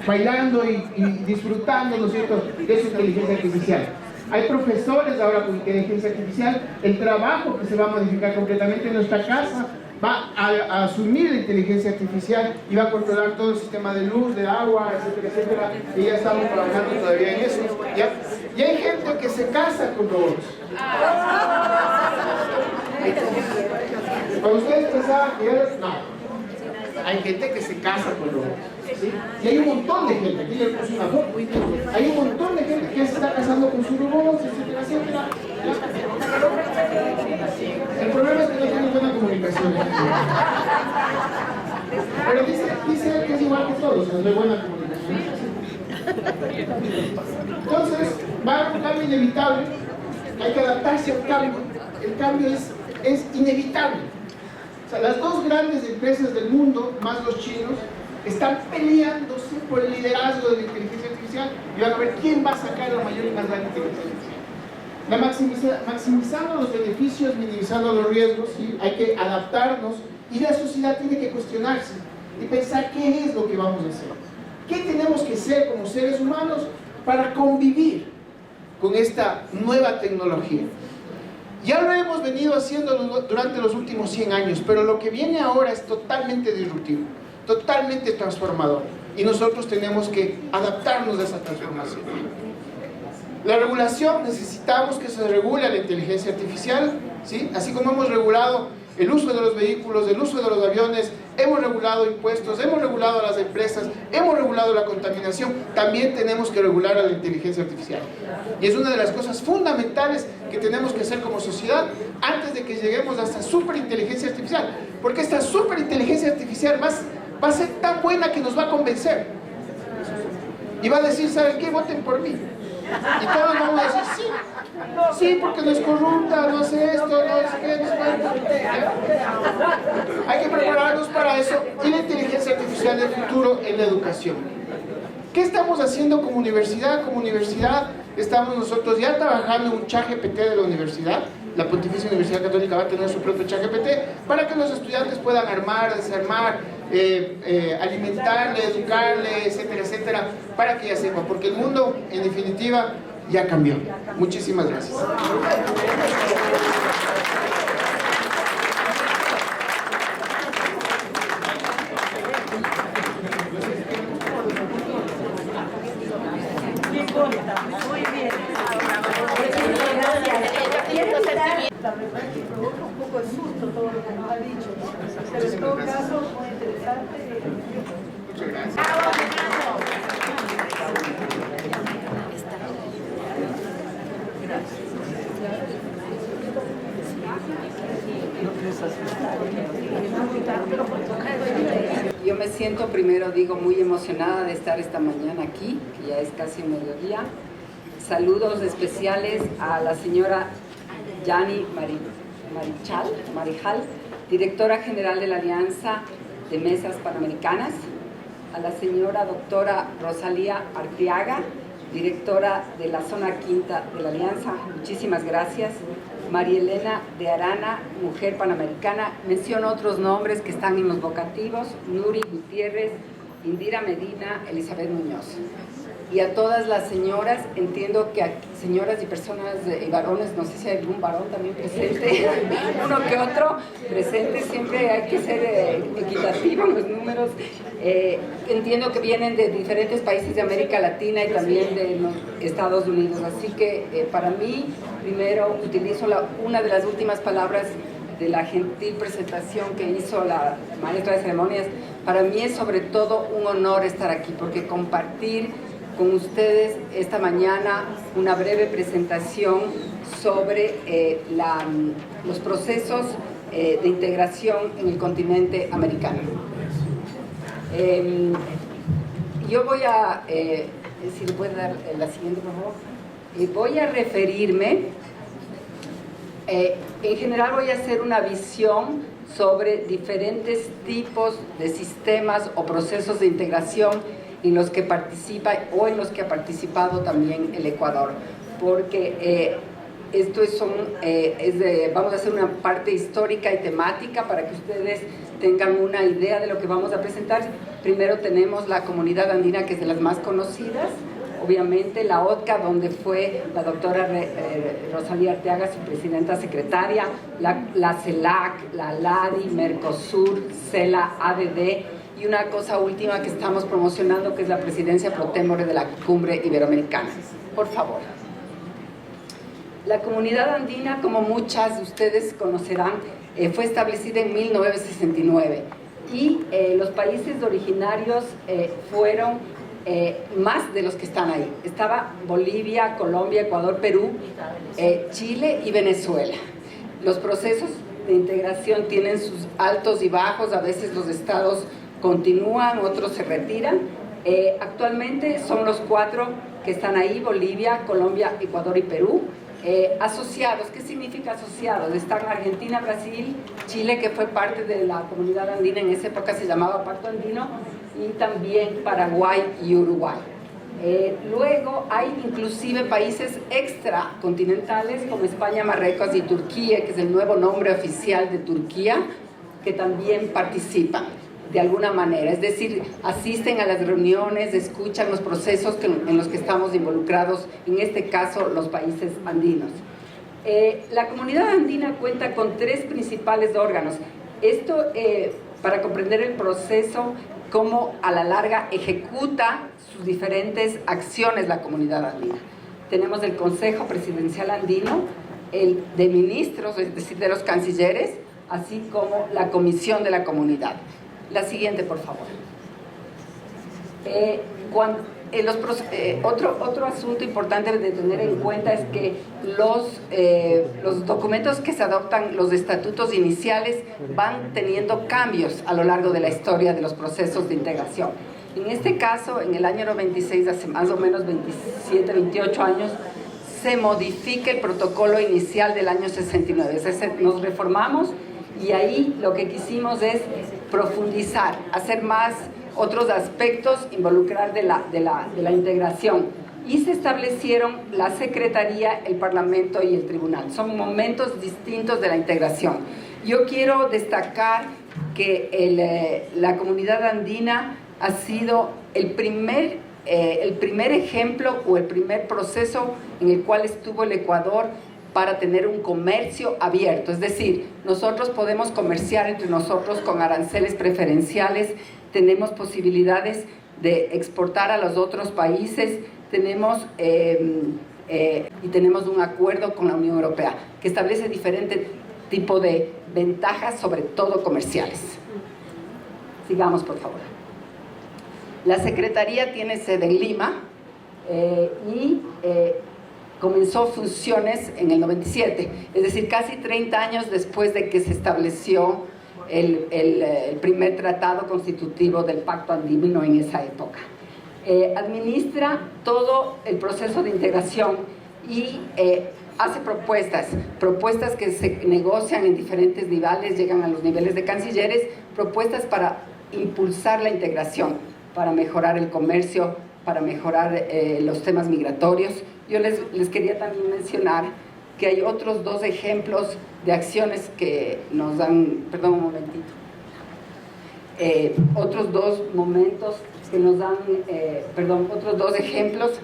E: bailando y disfrutando, ¿no es cierto?, de su inteligencia artificial. Hay profesores ahora con inteligencia artificial. El trabajo que se va a modificar completamente en nuestra casa va a asumir la inteligencia artificial y va a controlar todo el sistema de luz, de agua, etcétera, etcétera. Y ya estamos trabajando todavía en eso, ¿ya? Y hay gente que se casa con robots. Cuando ustedes pensaban que era... No. Hay gente que se casa con robots, ¿sí? Y hay un montón de gente, aquí les puse una foto, hay un montón de gente que se está casando con sus robots, etcétera, etcétera. El problema es que no tienen buena comunicación. Pero dice él que es igual que todos, no hay buena comunicación. Entonces, va a haber un cambio inevitable, hay que adaptarse al cambio. El cambio es inevitable. O sea, las dos grandes empresas del mundo, más los chinos, están peleándose por el liderazgo de la inteligencia artificial y van a ver quién va a sacar la mayor y más grande inteligencia artificial. Maximizando los beneficios, minimizando los riesgos, ¿sí? Hay que adaptarnos y la sociedad tiene que cuestionarse y pensar qué es lo que vamos a hacer. ¿Qué tenemos que ser como seres humanos para convivir con esta nueva tecnología? Ya lo hemos venido haciendo durante los últimos 100 años, pero lo que viene ahora es totalmente disruptivo, totalmente transformador. Y nosotros tenemos que adaptarnos a esa transformación. La regulación, necesitamos que se regule la inteligencia artificial, ¿sí? Así como hemos regulado el uso de los vehículos, el uso de los aviones, hemos regulado impuestos, hemos regulado a las empresas, hemos regulado la contaminación, también tenemos que regular a la inteligencia artificial. Y es una de las cosas fundamentales que tenemos que hacer como sociedad antes de que lleguemos a esta superinteligencia artificial. Porque esta superinteligencia artificial va a ser tan buena que nos va a convencer. Y va a decir, ¿saben qué? Voten por mí. Y todos vamos a decir, sí. Sí, porque no es corrupta, no hace esto, no es qué, no es Hay que prepararnos para eso y la inteligencia artificial del futuro en la educación. ¿Qué estamos haciendo como universidad? Como universidad estamos nosotros ya trabajando en un ChatGPT de la universidad. La Pontificia Universidad Católica va a tener su propio ChatGPT para que los estudiantes puedan armar, desarmar, alimentarle, educarle, etcétera, etcétera, para que ya sepan, porque el mundo, en definitiva, ya cambió. Muchísimas gracias.
C: Muy bien. Gracias.
G: La verdad que provoca un poco de susto todo lo que nos ha dicho, ¿no? Pero en todo caso, muy interesante.
E: Muchas gracias.
H: Yo me siento, primero digo, muy emocionada de estar esta mañana aquí, que ya es casi mediodía. Saludos especiales a la señora Yani Marijal, directora general de la Alianza de Mesas Panamericanas, a la señora doctora Rosalía Arteaga, directora de la zona quinta de la Alianza, muchísimas gracias. María Elena de Arana, mujer panamericana, menciono otros nombres que están en los vocativos, Nuri Gutiérrez, Indira Medina, Elizabeth Muñoz. Y a todas las señoras, entiendo que aquí, señoras y personas y varones, no sé si hay algún varón también presente, uno que otro presente, siempre hay que ser equitativo en los números. Entiendo que vienen de diferentes países de América Latina y también de los Estados Unidos, así que para mí, primero utilizo una de las últimas palabras de la gentil presentación que hizo la maestra de ceremonias. Para mí es sobre todo un honor estar aquí, porque compartir con ustedes esta mañana una breve presentación sobre los procesos de integración en el continente americano. Yo voy a, si le puede dar la siguiente, por favor. Voy a referirme, en general voy a hacer una visión sobre diferentes tipos de sistemas o procesos de integración en los que participa o en los que ha participado también el Ecuador, porque vamos a hacer una parte histórica y temática para que ustedes tengan una idea de lo que vamos a presentar. Primero tenemos la comunidad andina, que es de las más conocidas, obviamente la OTCA, donde fue la doctora Rosalía Arteaga, su presidenta secretaria, la CELAC, la LADI, Mercosur, CELA, ADD, y una cosa última que estamos promocionando, que es la presidencia pro tempore de la Cumbre Iberoamericana. Por favor. La comunidad andina, como muchas de ustedes conocerán, fue establecida en 1969 y los países originarios fueron más de los que están ahí. Estaba Bolivia, Colombia, Ecuador, Perú, Chile y Venezuela. Los procesos de integración tienen sus altos y bajos, a veces los estados continúan, otros se retiran. Actualmente son los 4 que están ahí: Bolivia, Colombia, Ecuador y Perú. Asociados, ¿qué significa asociados? Están Argentina, Brasil, Chile, que fue parte de la comunidad andina, en esa época se llamaba Pacto Andino, y también Paraguay y Uruguay. Luego hay inclusive países extracontinentales como España, Marruecos y Turquía, que es el nuevo nombre oficial de Turquía, que también participan de alguna manera, es decir, asisten a las reuniones, escuchan los procesos en los que estamos involucrados, en este caso los países andinos. La comunidad andina cuenta con 3 principales órganos. Esto para comprender el proceso, cómo a la larga ejecuta sus diferentes acciones la comunidad andina. Tenemos el Consejo Presidencial Andino, el de ministros, es decir, de los cancilleres, así como la Comisión de la Comunidad. La siguiente, por favor. Otro asunto importante de tener en cuenta es que los documentos que se adoptan, los estatutos iniciales, van teniendo cambios a lo largo de la historia de los procesos de integración. En este caso, en el año 96, hace más o menos 27, 28 años, se modifica el protocolo inicial del año 69. Es decir, nos reformamos y ahí lo que quisimos es profundizar, hacer más otros aspectos, involucrar de la integración. Y se establecieron la Secretaría, el Parlamento y el Tribunal. Son momentos distintos de la integración. Yo quiero destacar que la comunidad andina ha sido el primer ejemplo o el primer proceso en el cual estuvo el Ecuador para tener un comercio abierto, es decir, nosotros podemos comerciar entre nosotros con aranceles preferenciales, tenemos posibilidades de exportar a los otros países, tenemos un acuerdo con la Unión Europea que establece diferentes tipos de ventajas, sobre todo comerciales. Sigamos, por favor. La Secretaría tiene sede en Lima y comenzó funciones en el 97, es decir, casi 30 años después de que se estableció el primer tratado constitutivo del Pacto Andino en esa época. Administra todo el proceso de integración y hace propuestas que se negocian en diferentes niveles, llegan a los niveles de cancilleres, propuestas para impulsar la integración, para mejorar el comercio, para mejorar los temas migratorios. Yo les quería también mencionar que hay otros 2 ejemplos de acciones que nos dan, perdón un momentito, otros 2 momentos que nos dan, otros 2 ejemplos,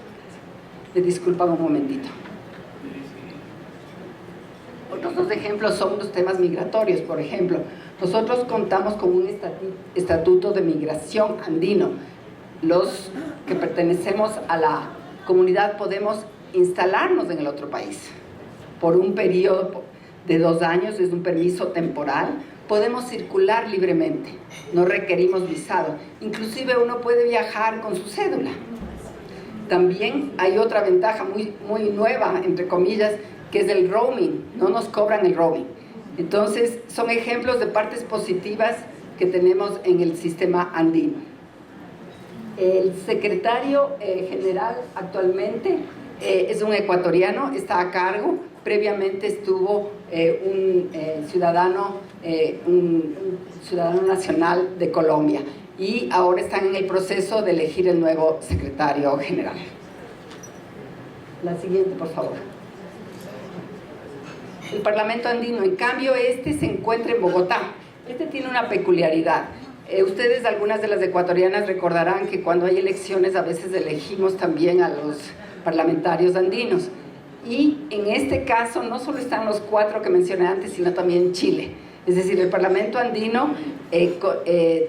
H: disculpa un momentito. Otros 2 ejemplos son los temas migratorios. Por ejemplo, nosotros contamos con un estatuto de migración andino. Los que pertenecemos a la comunidad podemos instalarnos en el otro país por un periodo de 2 años, es un permiso temporal, podemos circular libremente, no requerimos visado, inclusive uno puede viajar con su cédula. También hay otra ventaja muy nueva, entre comillas, que es el roaming, no nos cobran el roaming. Entonces, son ejemplos de partes positivas que tenemos en el sistema andino. El secretario general actualmente es un ecuatoriano, está a cargo. Previamente estuvo un ciudadano nacional de Colombia y ahora están en el proceso de elegir el nuevo secretario general. La siguiente, por favor. El Parlamento andino, en cambio, se encuentra en Bogotá. Tiene una peculiaridad. Ustedes, algunas de las ecuatorianas, recordarán que cuando hay elecciones a veces elegimos también a los parlamentarios andinos. Y en este caso no solo están los 4 que mencioné antes, sino también Chile. Es decir, el Parlamento andino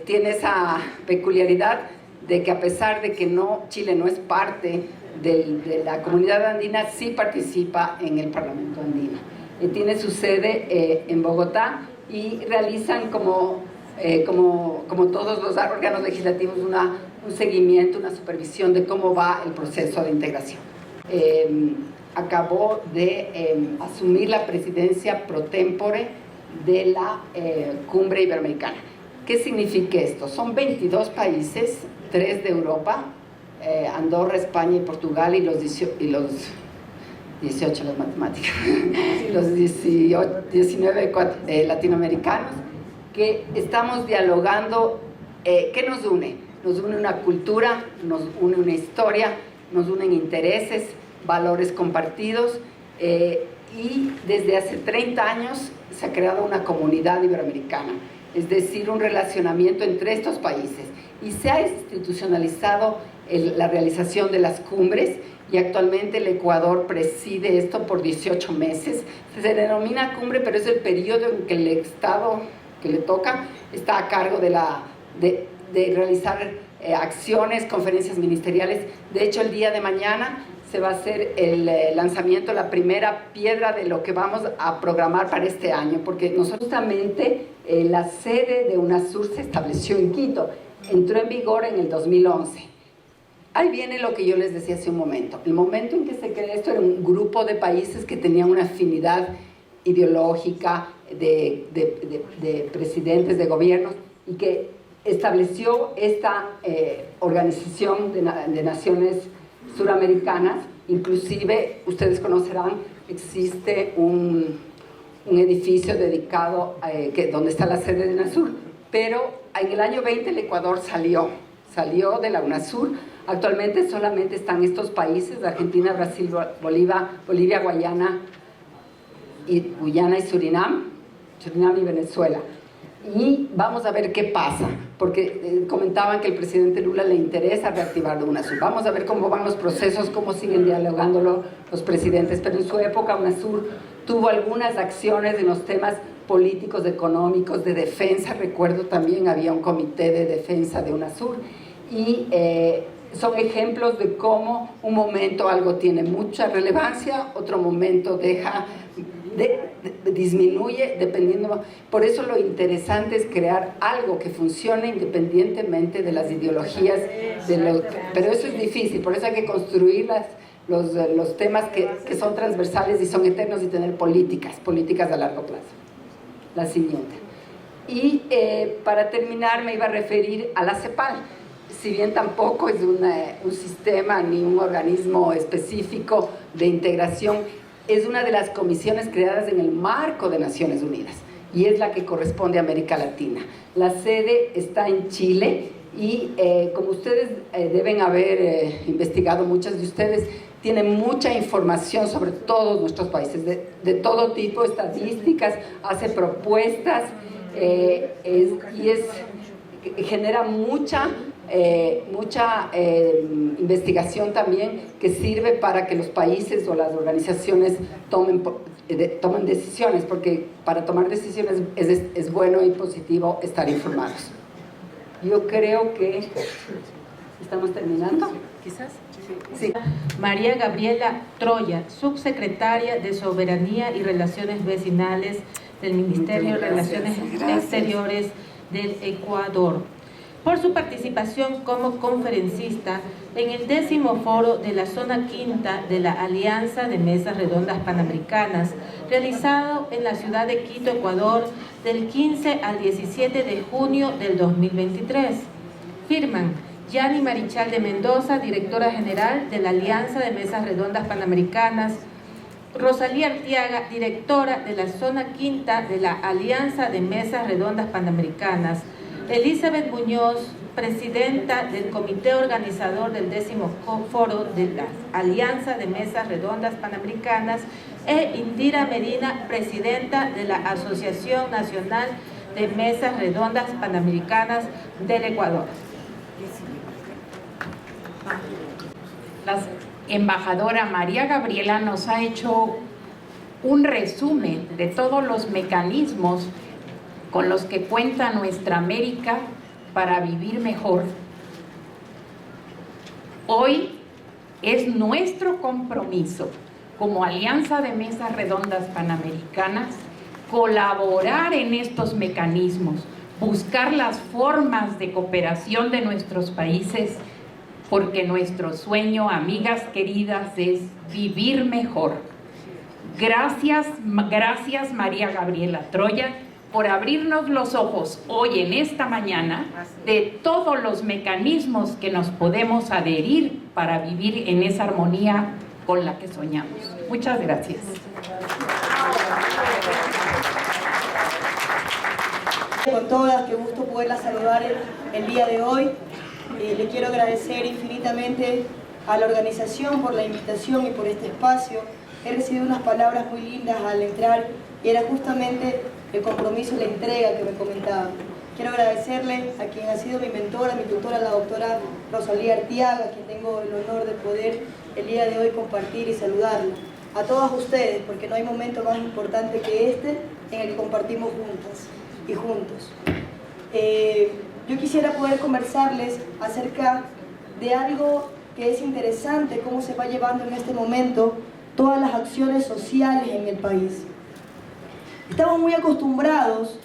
H: tiene esa peculiaridad de que a pesar de que Chile no es parte de la comunidad andina, sí participa en el Parlamento andino. Tiene su sede en Bogotá y realizan como todos los órganos legislativos un seguimiento, una supervisión de cómo va el proceso de integración. Acabó de asumir la presidencia pro tempore de la Cumbre Iberoamericana. ¿Qué significa esto? Son 22 países, 3 de Europa, Andorra, España y Portugal, y los 18, las matemáticas, los 19 latinoamericanos, que estamos dialogando. ¿Qué nos une? Nos une una cultura, nos une una historia, nos unen intereses, valores compartidos, y desde hace 30 años se ha creado una comunidad iberoamericana, es decir, un relacionamiento entre estos países, y se ha institucionalizado la realización de las cumbres, y actualmente el Ecuador preside esto por 18 meses. Se denomina cumbre, pero es el periodo en que el Estado que le toca está a cargo de realizar acciones, conferencias ministeriales. De hecho, el día de mañana se va a hacer el lanzamiento, la primera piedra de lo que vamos a programar para este año, porque nosotros justamente la sede de UNASUR se estableció en Quito, entró en vigor en el 2011. Ahí viene lo que yo les decía hace un momento. El momento en que se creó esto era un grupo de países que tenían una afinidad ideológica de presidentes de gobiernos, y que estableció esta organización de naciones suramericanas. Inclusive, ustedes conocerán, existe un edificio dedicado donde está la sede de UNASUR, pero en el año 20 el Ecuador salió de la UNASUR. Actualmente solamente están estos países: Argentina, Brasil, Bolivia, Guyana y Surinam y Venezuela. Y vamos a ver qué pasa, porque comentaban que el presidente Lula le interesa reactivar UNASUR. Vamos a ver cómo van los procesos, cómo siguen dialogándolo los presidentes, pero en su época UNASUR tuvo algunas acciones en los temas políticos, económicos, de defensa. Recuerdo también había un comité de defensa de UNASUR, y son ejemplos de cómo un momento algo tiene mucha relevancia, otro momento disminuye, dependiendo. Por eso lo interesante es crear algo que funcione independientemente de las ideologías, pero eso es difícil. Por eso hay que construir los temas que son transversales y son eternos, y tener políticas a largo plazo. La siguiente. Y para terminar me iba a referir a la CEPAL. Si bien tampoco es un sistema ni un organismo específico de integración, es una de las comisiones creadas en el marco de Naciones Unidas, y es la que corresponde a América Latina. La sede está en Chile, y como ustedes deben haber investigado, muchas de ustedes tienen mucha información sobre todos nuestros países, de todo tipo, estadísticas, hace propuestas, genera mucha investigación también, que sirve para que los países o las organizaciones tomen decisiones, porque para tomar decisiones es bueno y positivo estar informados. Yo creo que estamos terminando, quizás. Sí.
I: María Gabriela Troya, subsecretaria de Soberanía y Relaciones Vecinales del Ministerio de Relaciones Exteriores del Ecuador, por su participación como conferencista en el 10º foro de la Zona Quinta de la Alianza de Mesas Redondas Panamericanas, realizado en la ciudad de Quito, Ecuador, del 15 al 17 de junio del 2023. Firman Yani Marichal de Mendoza, directora general de la Alianza de Mesas Redondas Panamericanas; Rosalía Artiaga, directora de la Zona Quinta de la Alianza de Mesas Redondas Panamericanas; Elizabeth Muñoz, presidenta del comité organizador del 10º foro de la Alianza de Mesas Redondas Panamericanas; e Indira Medina, presidenta de la Asociación Nacional de Mesas Redondas Panamericanas del Ecuador.
B: La embajadora María Gabriela nos ha hecho un resumen de todos los mecanismos con los que cuenta nuestra América para vivir mejor, Hoy es nuestro compromiso como Alianza de Mesas Redondas Panamericanas colaborar en estos mecanismos, buscar las formas de cooperación de nuestros países, porque nuestro sueño, amigas queridas, es vivir mejor. Gracias María Gabriela Troya por abrirnos los ojos hoy en esta mañana de todos los mecanismos que nos podemos adherir para vivir en esa armonía con la que soñamos. Muchas gracias.
J: Con todas, qué gusto poderlas saludar el día de hoy. Le quiero agradecer infinitamente a la organización por la invitación y por este espacio. He recibido unas palabras muy lindas al entrar y era justamente el compromiso y la entrega que me comentaba. Quiero agradecerle a quien ha sido mi mentora, mi tutora, la doctora Rosalía Artiaga, a quien tengo el honor de poder el día de hoy compartir y saludarla. A todas ustedes, porque no hay momento más importante que este en el que compartimos juntas y juntos. Yo quisiera poder conversarles acerca de algo que es interesante, cómo se va llevando en este momento todas las acciones sociales en el país. Estamos muy acostumbrados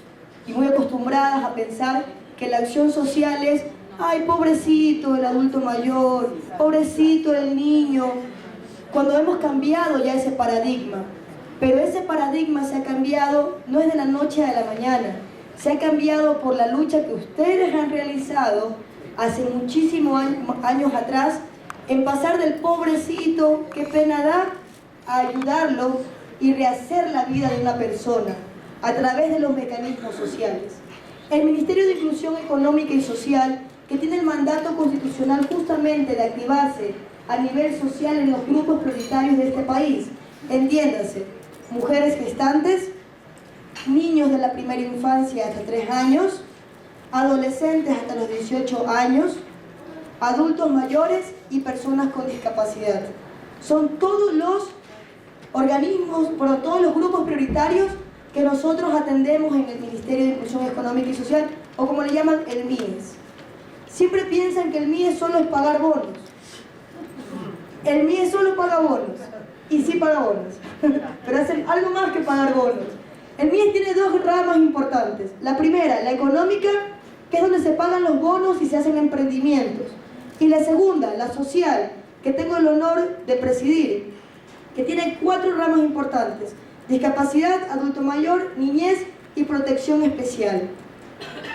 J: y muy acostumbradas a pensar que la acción social es, ay, pobrecito el adulto mayor, pobrecito el niño, cuando hemos cambiado ya ese paradigma. Pero ese paradigma se ha cambiado, no es de la noche a la mañana, se ha cambiado por la lucha que ustedes han realizado hace muchísimos años atrás, en pasar del pobrecito, qué pena da, a ayudarlo y rehacer la vida de una persona a través de los mecanismos sociales. El Ministerio de Inclusión Económica y Social, que tiene el mandato constitucional justamente de activarse a nivel social en los grupos prioritarios de este país, entiéndase, mujeres gestantes, niños de la primera infancia hasta 3 años, adolescentes hasta los 18 años, adultos mayores y personas con discapacidad. Son todos los organismos, todos los grupos prioritarios que nosotros atendemos en el Ministerio de Inclusión Económica y Social, o como le llaman, el MIES. Siempre piensan que el MIES solo es pagar bonos. El MIES solo paga bonos, y sí paga bonos, pero hacen algo más que pagar bonos. El MIES tiene 2 ramas importantes. La primera, la económica, que es donde se pagan los bonos y se hacen emprendimientos. Y la segunda, la social, que tengo el honor de presidir, que tiene 4 ramas importantes: discapacidad, adulto mayor, niñez y protección especial.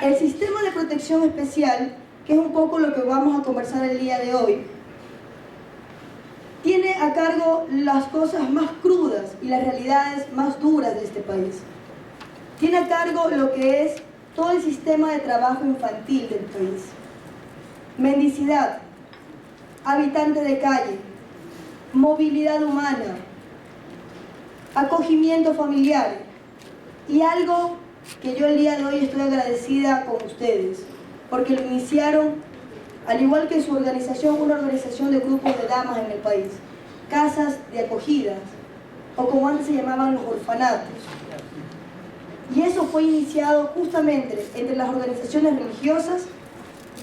J: El sistema de protección especial, que es un poco lo que vamos a conversar el día de hoy, tiene a cargo las cosas más crudas y las realidades más duras de este país. Tiene a cargo lo que es todo el sistema de trabajo infantil del país. Mendicidad, habitante de calle, movilidad humana, acogimiento familiar y algo que yo el día de hoy estoy agradecida con ustedes, porque lo iniciaron, al igual que su organización, una organización de grupos de damas en el país, casas de acogidas, o como antes se llamaban los orfanatos. Y eso fue iniciado justamente entre las organizaciones religiosas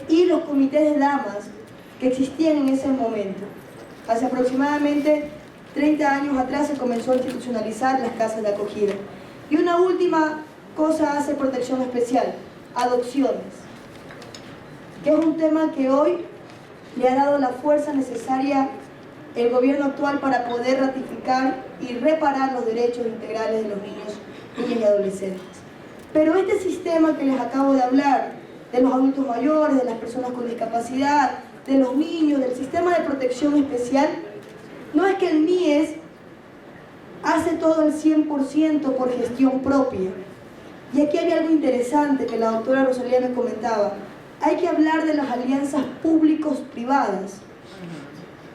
J: y los comités de damas que existían en ese momento. Hace aproximadamente 30 años atrás se comenzó a institucionalizar las casas de acogida. Y una última cosa hace Protección Especial: adopciones, que es un tema que hoy le ha dado la fuerza necesaria el gobierno actual para poder ratificar y reparar los derechos integrales de los niños, niñas y adolescentes. Pero este sistema que les acabo de hablar, de los adultos mayores, de las personas con discapacidad, de los niños, del sistema de protección especial, no es que el MIES hace todo el 100% por gestión propia. Y aquí hay algo interesante que la doctora Rosalía me comentaba. Hay que hablar de las alianzas públicos-privadas.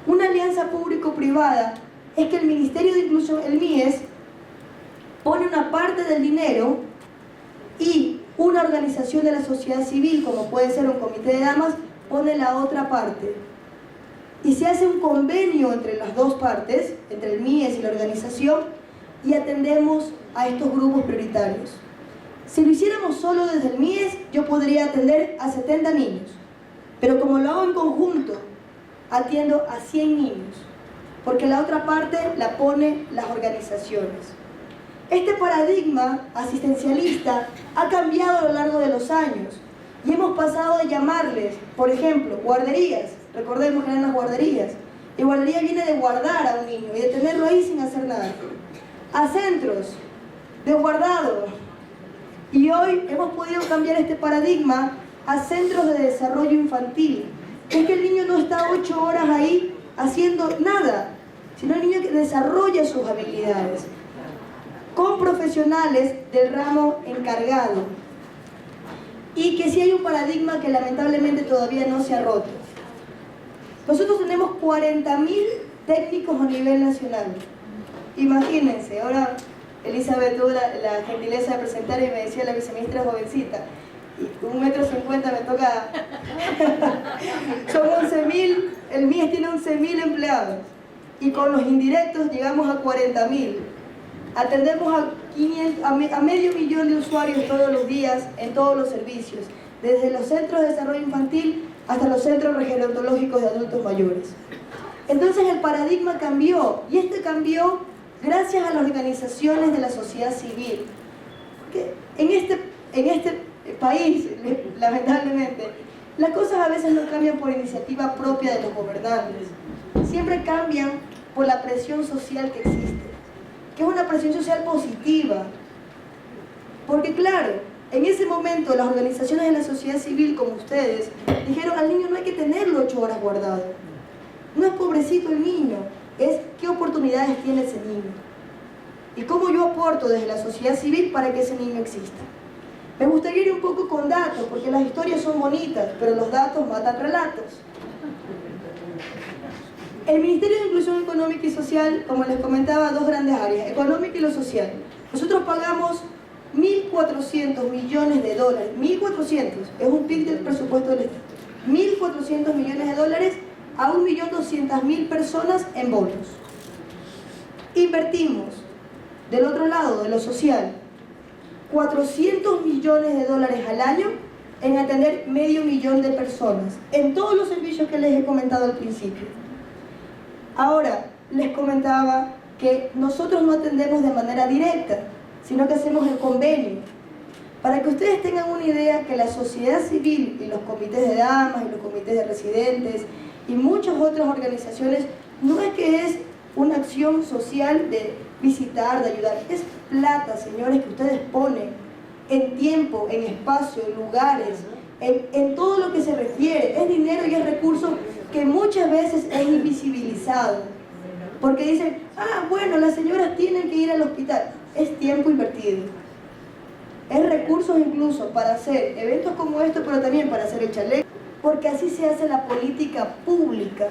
J: Una alianza público-privada es que el Ministerio de Inclusión, el MIES, pone una parte del dinero y una organización de la sociedad civil, como puede ser un comité de damas, pone la otra parte. Y se hace un convenio entre las dos partes, entre el MIES y la organización, y atendemos a estos grupos prioritarios. Si lo hiciéramos solo desde el MIES, yo podría atender a 70 niños. Pero como lo hago en conjunto, atiendo a 100 niños, porque la otra parte la ponen las organizaciones. Este paradigma asistencialista ha cambiado a lo largo de los años y hemos pasado de llamarles, por ejemplo, guarderías. Recordemos que eran las guarderías. Y guardería viene de guardar a un niño y de tenerlo ahí sin hacer nada. A centros de guardado. Y hoy hemos podido cambiar este paradigma a centros de desarrollo infantil. Es que el niño no está 8 horas ahí haciendo nada, sino el niño que desarrolla sus habilidades con profesionales del ramo encargado. Y que sí hay un paradigma que lamentablemente todavía no se ha roto. Nosotros tenemos 40.000 técnicos a nivel nacional. Imagínense, ahora Elizabeth tuvo la gentileza de presentar y me decía la viceministra jovencita, y 1,50 m me toca. Son 11.000, el MIES tiene 11.000 empleados y con los indirectos llegamos a 40.000. Atendemos a medio millón de usuarios todos los días en todos los servicios, desde los centros de desarrollo infantil hasta los centros gerontológicos de adultos mayores. Entonces el paradigma cambió, y este cambió gracias a las organizaciones de la sociedad civil. Porque en este país, lamentablemente, las cosas a veces no cambian por iniciativa propia de los gobernantes, siempre cambian por la presión social que existe, que es una presión social positiva. Porque claro, en ese momento las organizaciones de la sociedad civil, como ustedes, dijeron al niño no hay que tenerlo 8 horas guardado. No es pobrecito el niño, es qué oportunidades tiene ese niño. Y cómo yo aporto desde la sociedad civil para que ese niño exista. Me gustaría ir un poco con datos, porque las historias son bonitas, pero los datos matan relatos. El Ministerio de Inclusión Económica y Social, como les comentaba, 2 grandes áreas, económica y lo social. Nosotros pagamos 1.400 millones de dólares, 1.400, es un PIB del presupuesto del Estado, 1.400 millones de dólares a 1.200.000 personas en bonos. Invertimos, del otro lado, de lo social, 400 millones de dólares al año en atender 500.000 de personas, en todos los servicios que les he comentado al principio. Ahora, les comentaba que nosotros no atendemos de manera directa, sino que hacemos el convenio. Para que ustedes tengan una idea que la sociedad civil y los comités de damas y los comités de residentes y muchas otras organizaciones, no es que es una acción social de visitar, de ayudar, es plata, señores, que ustedes ponen en tiempo, en espacio, en lugares, en todo lo que se refiere, es dinero y es recurso que muchas veces es invisibilizado, porque dicen, bueno, las señoras tienen que ir al hospital, es tiempo invertido, es recursos incluso para hacer eventos como estos, pero también para hacer el chaleco, porque así se hace la política pública.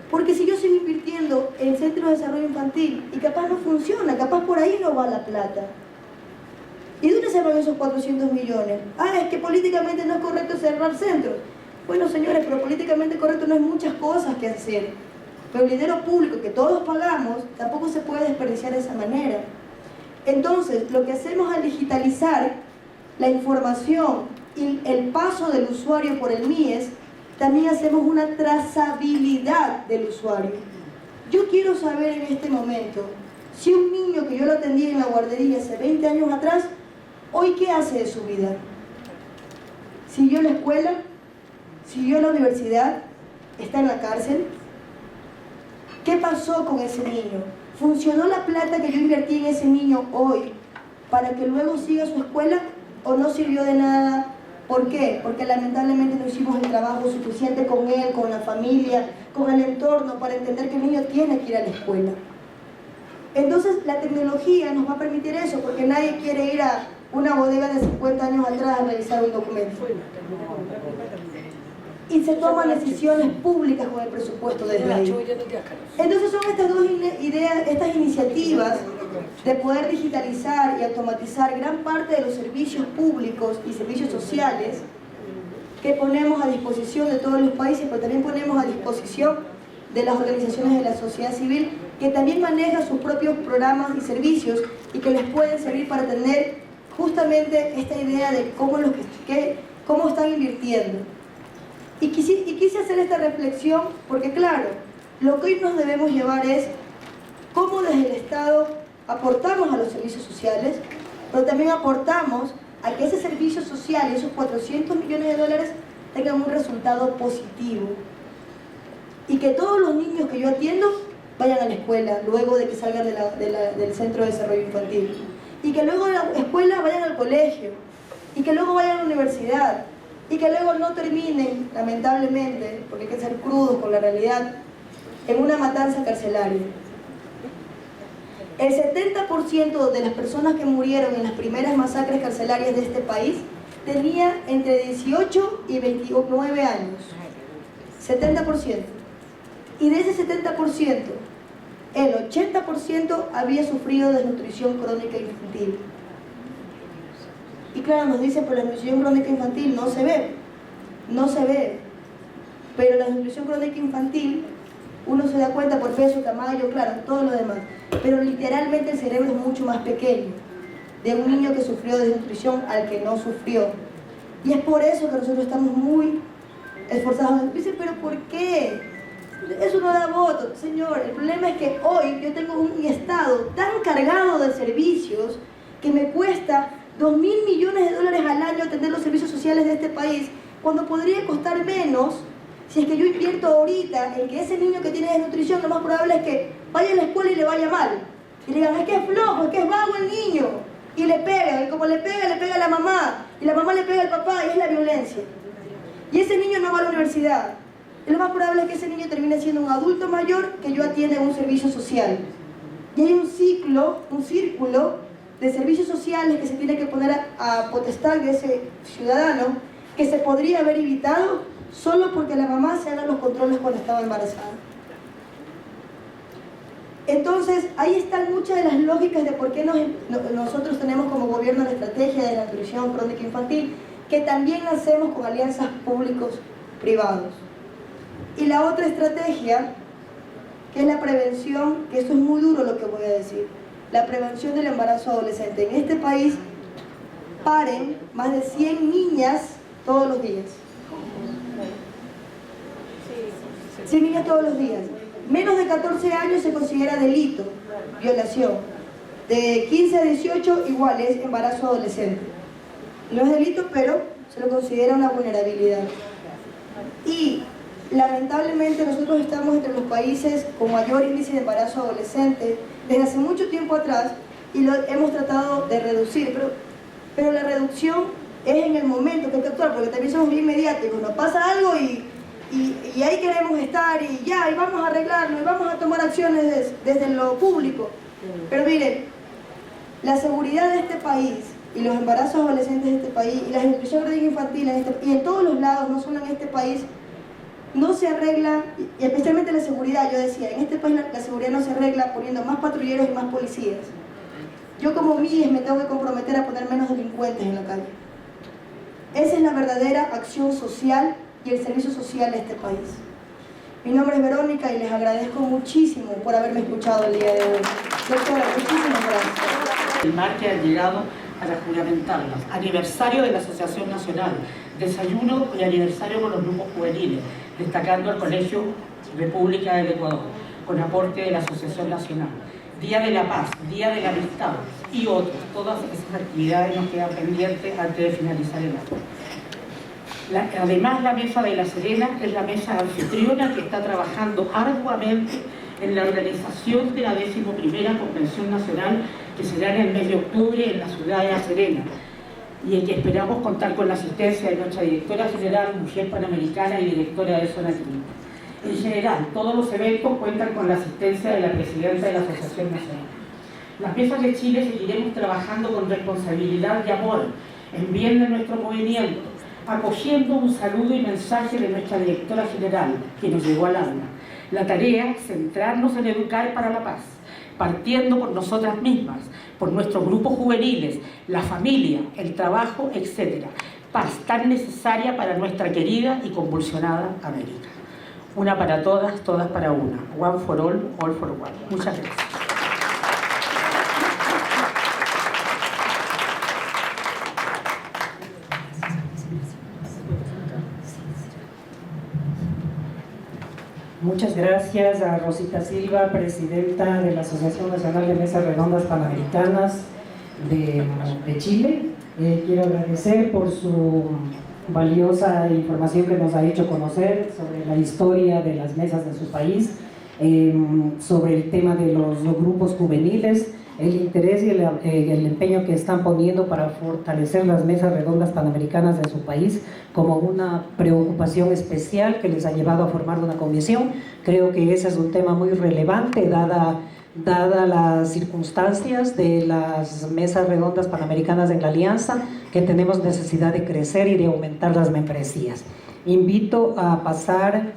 J: Porque si yo sigo invirtiendo en centros de desarrollo infantil y capaz no funciona, capaz por ahí no va la plata. ¿Y dónde se van esos 400 millones? Es que políticamente no es correcto cerrar centros. Bueno, señores, pero políticamente correcto no hay muchas cosas que hacer. Pero el dinero público que todos pagamos tampoco se puede desperdiciar de esa manera. Entonces, lo que hacemos al digitalizar la información y el paso del usuario por el MIES, también hacemos una trazabilidad del usuario. Yo quiero saber en este momento si un niño que yo lo atendí en la guardería hace 20 años atrás, hoy ¿qué hace de su vida? ¿Siguió la escuela? ¿Siguió la universidad? ¿Está en la cárcel? ¿Qué pasó con ese niño? ¿Funcionó la plata que yo invertí en ese niño hoy para que luego siga su escuela o no sirvió de nada? ¿Por qué? Porque lamentablemente no hicimos el trabajo suficiente con él, con la familia, con el entorno, para entender que el niño tiene que ir a la escuela. Entonces la tecnología nos va a permitir eso, porque nadie quiere ir a una bodega de 50 años atrás a revisar un documento. Y se toman decisiones públicas con el presupuesto desde ahí. Entonces son estas 2 ideas, estas iniciativas de poder digitalizar y automatizar gran parte de los servicios públicos y servicios sociales que ponemos a disposición de todos los países, pero también ponemos a disposición de las organizaciones de la sociedad civil que también manejan sus propios programas y servicios y que les pueden servir para tener justamente esta idea de cómo están invirtiendo. Y quise hacer esta reflexión porque, claro, lo que hoy nos debemos llevar es cómo desde el Estado aportamos a los servicios sociales, pero también aportamos a que ese servicio social y esos 400 millones de dólares tengan un resultado positivo. Y que todos los niños que yo atiendo vayan a la escuela, luego de que salgan del Centro de Desarrollo Infantil. Y que luego de la escuela vayan al colegio. Y que luego vayan a la universidad. Y que luego no terminen, lamentablemente, porque hay que ser crudos con la realidad, en una matanza carcelaria. El 70% de las personas que murieron en las primeras masacres carcelarias de este país tenía entre 18 y 29 años. 70%. Y de ese 70%, el 80% había sufrido desnutrición crónica infantil. Y claro, nos dicen, pero la desnutrición crónica infantil no se ve. No se ve. Pero la desnutrición crónica infantil, uno se da cuenta por peso, tamaño, claro, todo lo demás. Pero literalmente el cerebro es mucho más pequeño de un niño que sufrió desnutrición al que no sufrió. Y es por eso que nosotros estamos muy esforzados. Dicen, pero ¿por qué? Eso no da voto. Señor, el problema es que hoy yo tengo un Estado tan cargado de servicios que me cuesta 2.000 millones de dólares al año atender los servicios sociales de este país, cuando podría costar menos si es que yo invierto ahorita en que ese niño que tiene desnutrición, lo más probable es que vaya a la escuela y le vaya mal. Y le digan, es que es flojo, es que es vago el niño. Y le pegan, y como le pega a la mamá, y la mamá le pega al papá, y es la violencia. Y ese niño no va a la universidad. Y lo más probable es que ese niño termine siendo un adulto mayor que yo atienda en un servicio social. Y hay un círculo de servicios sociales que se tiene que poner a potestad de ese ciudadano, que se podría haber evitado solo porque la mamá se haga los controles cuando estaba embarazada. Entonces, ahí están muchas de las lógicas de por qué nosotros tenemos como gobierno la estrategia de la nutrición crónica infantil, que también hacemos con alianzas públicos-privados. Y la otra estrategia, que es la prevención, que esto es muy duro lo que voy a decir, la prevención del embarazo adolescente. En este país paren más de 100 niñas todos los días. 100 niñas todos los días. Menos de 14 años se considera delito, violación. De 15 a 18 igual es embarazo adolescente. No es delito, pero se lo considera una vulnerabilidad. Y lamentablemente nosotros estamos entre los países con mayor índice de embarazo adolescente desde hace mucho tiempo atrás y lo hemos tratado de reducir, pero la reducción es en el momento que hay que actuar, porque también somos bien mediáticos, nos pasa algo y ahí queremos estar y ya, y vamos a arreglarlo y vamos a tomar acciones desde lo público. Pero miren, la seguridad de este país y los embarazos adolescentes de este país y la desnutrición crónica infantil y en todos los lados, no solo en este país, no se arregla, y especialmente la seguridad, yo decía, en este país la seguridad no se arregla poniendo más patrulleros y más policías. Yo como MIES me tengo que comprometer a poner menos delincuentes en la calle. Esa es la verdadera acción social y el servicio social de este país. Mi nombre es Verónica y les agradezco muchísimo por haberme escuchado el día de hoy. Doctora, muchísimas gracias.
K: El marque ha llegado a la juramentarlas. Aniversario de la Asociación Nacional, desayuno y aniversario con los grupos juveniles, destacando el Colegio República del Ecuador, con aporte de la Asociación Nacional. Día de la Paz, Día de la Amistad y otros. Todas esas actividades nos quedan pendientes antes de finalizar el año. Además, la Mesa de La Serena es la mesa anfitriona que está trabajando arduamente en la organización de la 11ª Convención Nacional, que será en el mes de octubre en la ciudad de La Serena, y en que esperamos contar con la asistencia de nuestra directora general, mujer panamericana y directora de Zona Quinta. En general, todos los eventos cuentan con la asistencia de la presidenta de la Asociación Nacional. Las mesas de Chile seguiremos trabajando con responsabilidad y amor en bien de nuestro movimiento, acogiendo un saludo y mensaje de nuestra directora general, que nos llegó al alma. La tarea es centrarnos en educar para la paz, partiendo por nosotras mismas, por nuestros grupos juveniles, la familia, el trabajo, etc. Paz tan necesaria para nuestra querida y convulsionada América. Una para todas, todas para una. One for all for one. Muchas gracias.
L: Muchas gracias a Rosita Silva, presidenta de la Asociación Nacional de Mesas Redondas Panamericanas de Chile. Quiero agradecer por su valiosa información que nos ha hecho conocer sobre la historia de las mesas de su país, sobre el tema de los grupos juveniles, el interés y el empeño que están poniendo para fortalecer las mesas redondas panamericanas de su país como una preocupación especial que les ha llevado a formar una comisión. Creo que ese es un tema muy relevante dada las circunstancias de las mesas redondas panamericanas en la Alianza, que tenemos necesidad de crecer y de aumentar las membresías. Invito a pasar